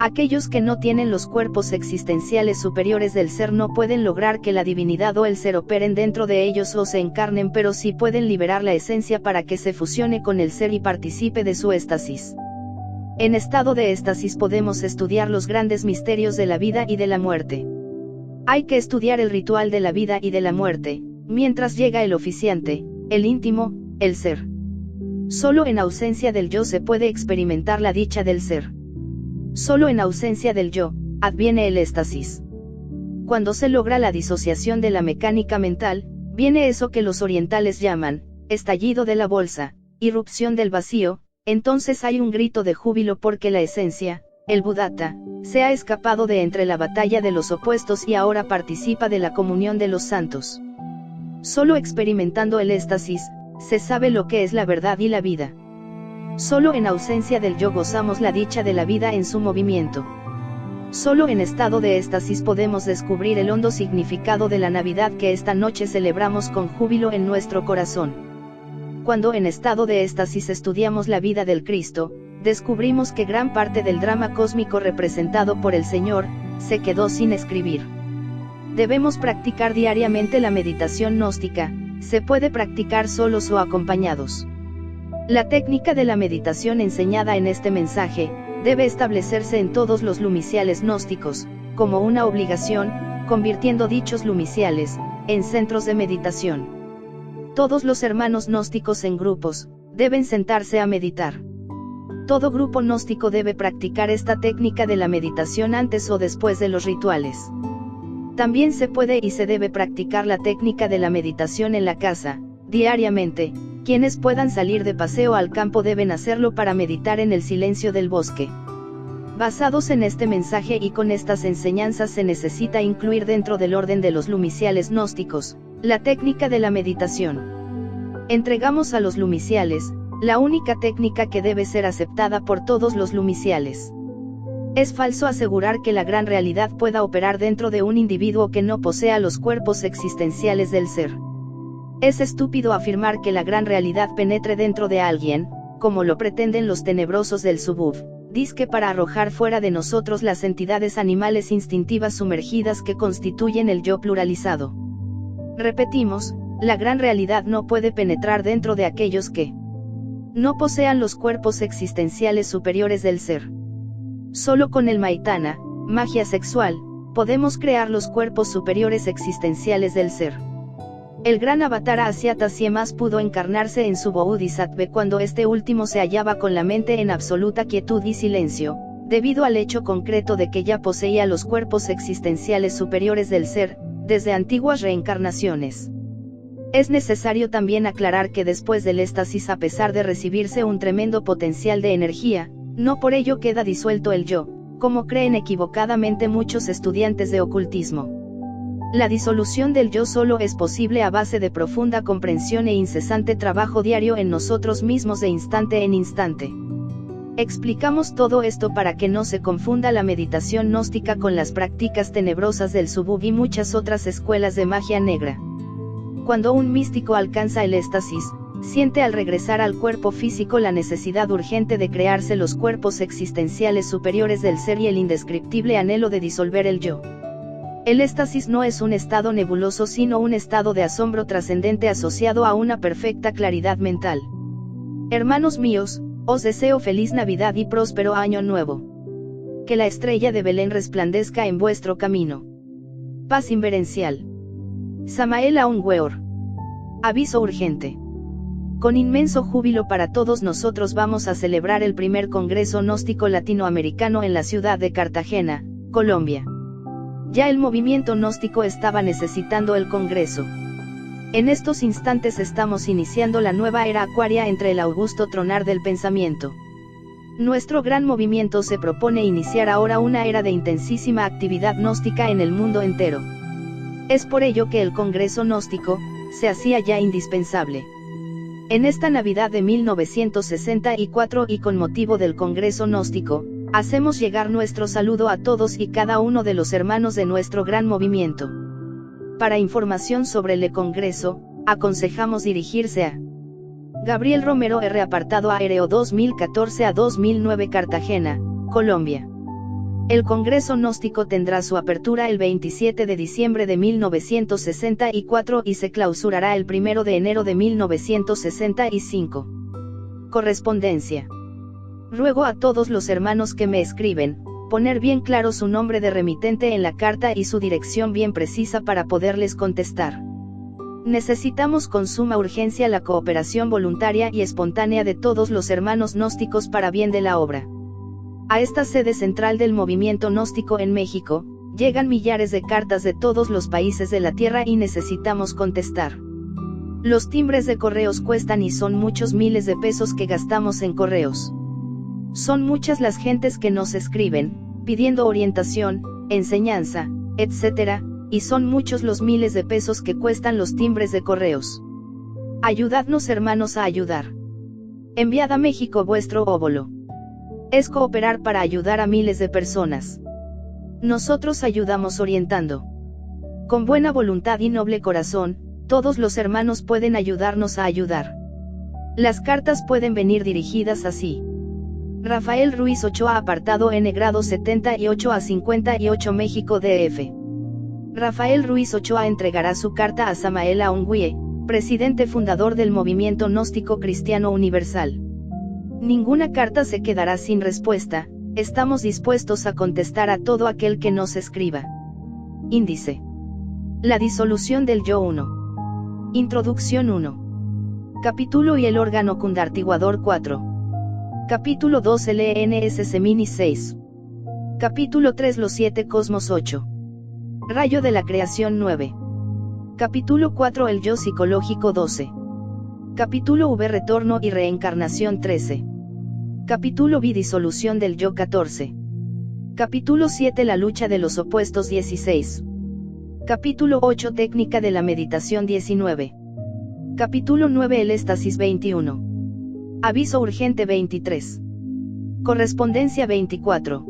Aquellos que no tienen los cuerpos existenciales superiores del ser no pueden lograr que la divinidad o el ser operen dentro de ellos o se encarnen, pero sí pueden liberar la esencia para que se fusione con el ser y participe de su éxtasis. En estado de éxtasis podemos estudiar los grandes misterios de la vida y de la muerte. Hay que estudiar el ritual de la vida y de la muerte, mientras llega el oficiante, el íntimo, el ser. Solo en ausencia del yo se puede experimentar la dicha del ser. Solo en ausencia del yo, adviene el éxtasis. Cuando se logra la disociación de la mecánica mental, viene eso que los orientales llaman, estallido de la bolsa, irrupción del vacío, entonces hay un grito de júbilo porque la esencia, el Buddhata, se ha escapado de entre la batalla de los opuestos y ahora participa de la comunión de los santos. Solo experimentando el éxtasis, se sabe lo que es la verdad y la vida. Solo en ausencia del yo gozamos la dicha de la vida en su movimiento. Solo en estado de éxtasis podemos descubrir el hondo significado de la Navidad que esta noche celebramos con júbilo en nuestro corazón. Cuando en estado de éxtasis estudiamos la vida del Cristo, descubrimos que gran parte del drama cósmico representado por el Señor, se quedó sin escribir. Debemos practicar diariamente la meditación gnóstica, se puede practicar solos o acompañados. La técnica de la meditación enseñada en este mensaje, debe establecerse en todos los lumiciales gnósticos, como una obligación, convirtiendo dichos lumiciales, en centros de meditación. Todos los hermanos gnósticos en grupos, deben sentarse a meditar. Todo grupo gnóstico debe practicar esta técnica de la meditación antes o después de los rituales. También se puede y se debe practicar la técnica de la meditación en la casa, diariamente. Quienes puedan salir de paseo al campo deben hacerlo para meditar en el silencio del bosque. Basados en este mensaje y con estas enseñanzas se necesita incluir dentro del orden de los lumiciales gnósticos, la técnica de la meditación. Entregamos a los lumiciales, la única técnica que debe ser aceptada por todos los lumiciales. Es falso asegurar que la gran realidad pueda operar dentro de un individuo que no posea los cuerpos existenciales del ser. Es estúpido afirmar que la gran realidad penetre dentro de alguien, como lo pretenden los tenebrosos del Subuf, dizque para arrojar fuera de nosotros las entidades animales instintivas sumergidas que constituyen el yo pluralizado. Repetimos, la gran realidad no puede penetrar dentro de aquellos que no posean los cuerpos existenciales superiores del ser. Solo con el Maitana, magia sexual, podemos crear los cuerpos superiores existenciales del ser. El gran avatar Asyata Siemas pudo encarnarse en su Bodhisattva cuando este último se hallaba con la mente en absoluta quietud y silencio, debido al hecho concreto de que ya poseía los cuerpos existenciales superiores del ser, desde antiguas reencarnaciones. Es necesario también aclarar que después del éxtasis, a pesar de recibirse un tremendo potencial de energía, no por ello queda disuelto el yo, como creen equivocadamente muchos estudiantes de ocultismo. La disolución del yo solo es posible a base de profunda comprensión e incesante trabajo diario en nosotros mismos de instante en instante. Explicamos todo esto para que no se confunda la meditación gnóstica con las prácticas tenebrosas del Subuf y muchas otras escuelas de magia negra. Cuando un místico alcanza el éxtasis, siente al regresar al cuerpo físico la necesidad urgente de crearse los cuerpos existenciales superiores del ser y el indescriptible anhelo de disolver el yo. El éxtasis no es un estado nebuloso sino un estado de asombro trascendente asociado a una perfecta claridad mental. Hermanos míos, os deseo feliz Navidad y próspero Año Nuevo. Que la estrella de Belén resplandezca en vuestro camino. Paz inverencial. Samael Aun Weor. Aviso urgente. Con inmenso júbilo para todos nosotros vamos a celebrar el primer Congreso Gnóstico Latinoamericano en la ciudad de Cartagena, Colombia. Ya el movimiento gnóstico estaba necesitando el Congreso. En estos instantes estamos iniciando la nueva era acuaria entre el augusto tronar del pensamiento. Nuestro gran movimiento se propone iniciar ahora una era de intensísima actividad gnóstica en el mundo entero. Es por ello que el Congreso Gnóstico se hacía ya indispensable. En esta Navidad de 1964 y con motivo del Congreso Gnóstico, hacemos llegar nuestro saludo a todos y cada uno de los hermanos de nuestro gran movimiento. Para información sobre el Congreso, aconsejamos dirigirse a Gabriel Romero R. Apartado Aéreo 2014 a 2009 Cartagena, Colombia. El Congreso Gnóstico tendrá su apertura el 27 de diciembre de 1964 y se clausurará el 1 de enero de 1965. Correspondencia. Ruego a todos los hermanos que me escriben, poner bien claro su nombre de remitente en la carta y su dirección bien precisa para poderles contestar. Necesitamos con suma urgencia la cooperación voluntaria y espontánea de todos los hermanos gnósticos para bien de la obra. A esta sede central del movimiento gnóstico en México, llegan millares de cartas de todos los países de la Tierra y necesitamos contestar. Los timbres de correos cuestan y son muchos miles de pesos que gastamos en correos. Son muchas las gentes que nos escriben, pidiendo orientación, enseñanza, etc., y son muchos los miles de pesos que cuestan los timbres de correos. Ayudadnos hermanos a ayudar. Enviad a México vuestro óvulo. Es cooperar para ayudar a miles de personas. Nosotros ayudamos orientando. Con buena voluntad y noble corazón, todos los hermanos pueden ayudarnos a ayudar. Las cartas pueden venir dirigidas así. Rafael Ruiz Ochoa Apartado N grado 78 a 58 México DF. Rafael Ruiz Ochoa entregará su carta a Samael Aun Weor, presidente fundador del Movimiento Gnóstico Cristiano Universal. Ninguna carta se quedará sin respuesta, estamos dispuestos a contestar a todo aquel que nos escriba. Índice. La disolución del yo 1. Introducción 1. Capítulo y el órgano cundartiguador 4. Capítulo 2 LNS Semini 6. Capítulo 3 Los 7 Cosmos 8. Rayo de la creación 9. Capítulo 4 El yo psicológico 12. Capítulo V Retorno y reencarnación 13. Capítulo V Disolución del yo 14. Capítulo 7 La lucha de los opuestos 16. Capítulo 8 Técnica de la meditación 19. Capítulo 9 El éxtasis 21. Aviso urgente 23. Correspondencia 24.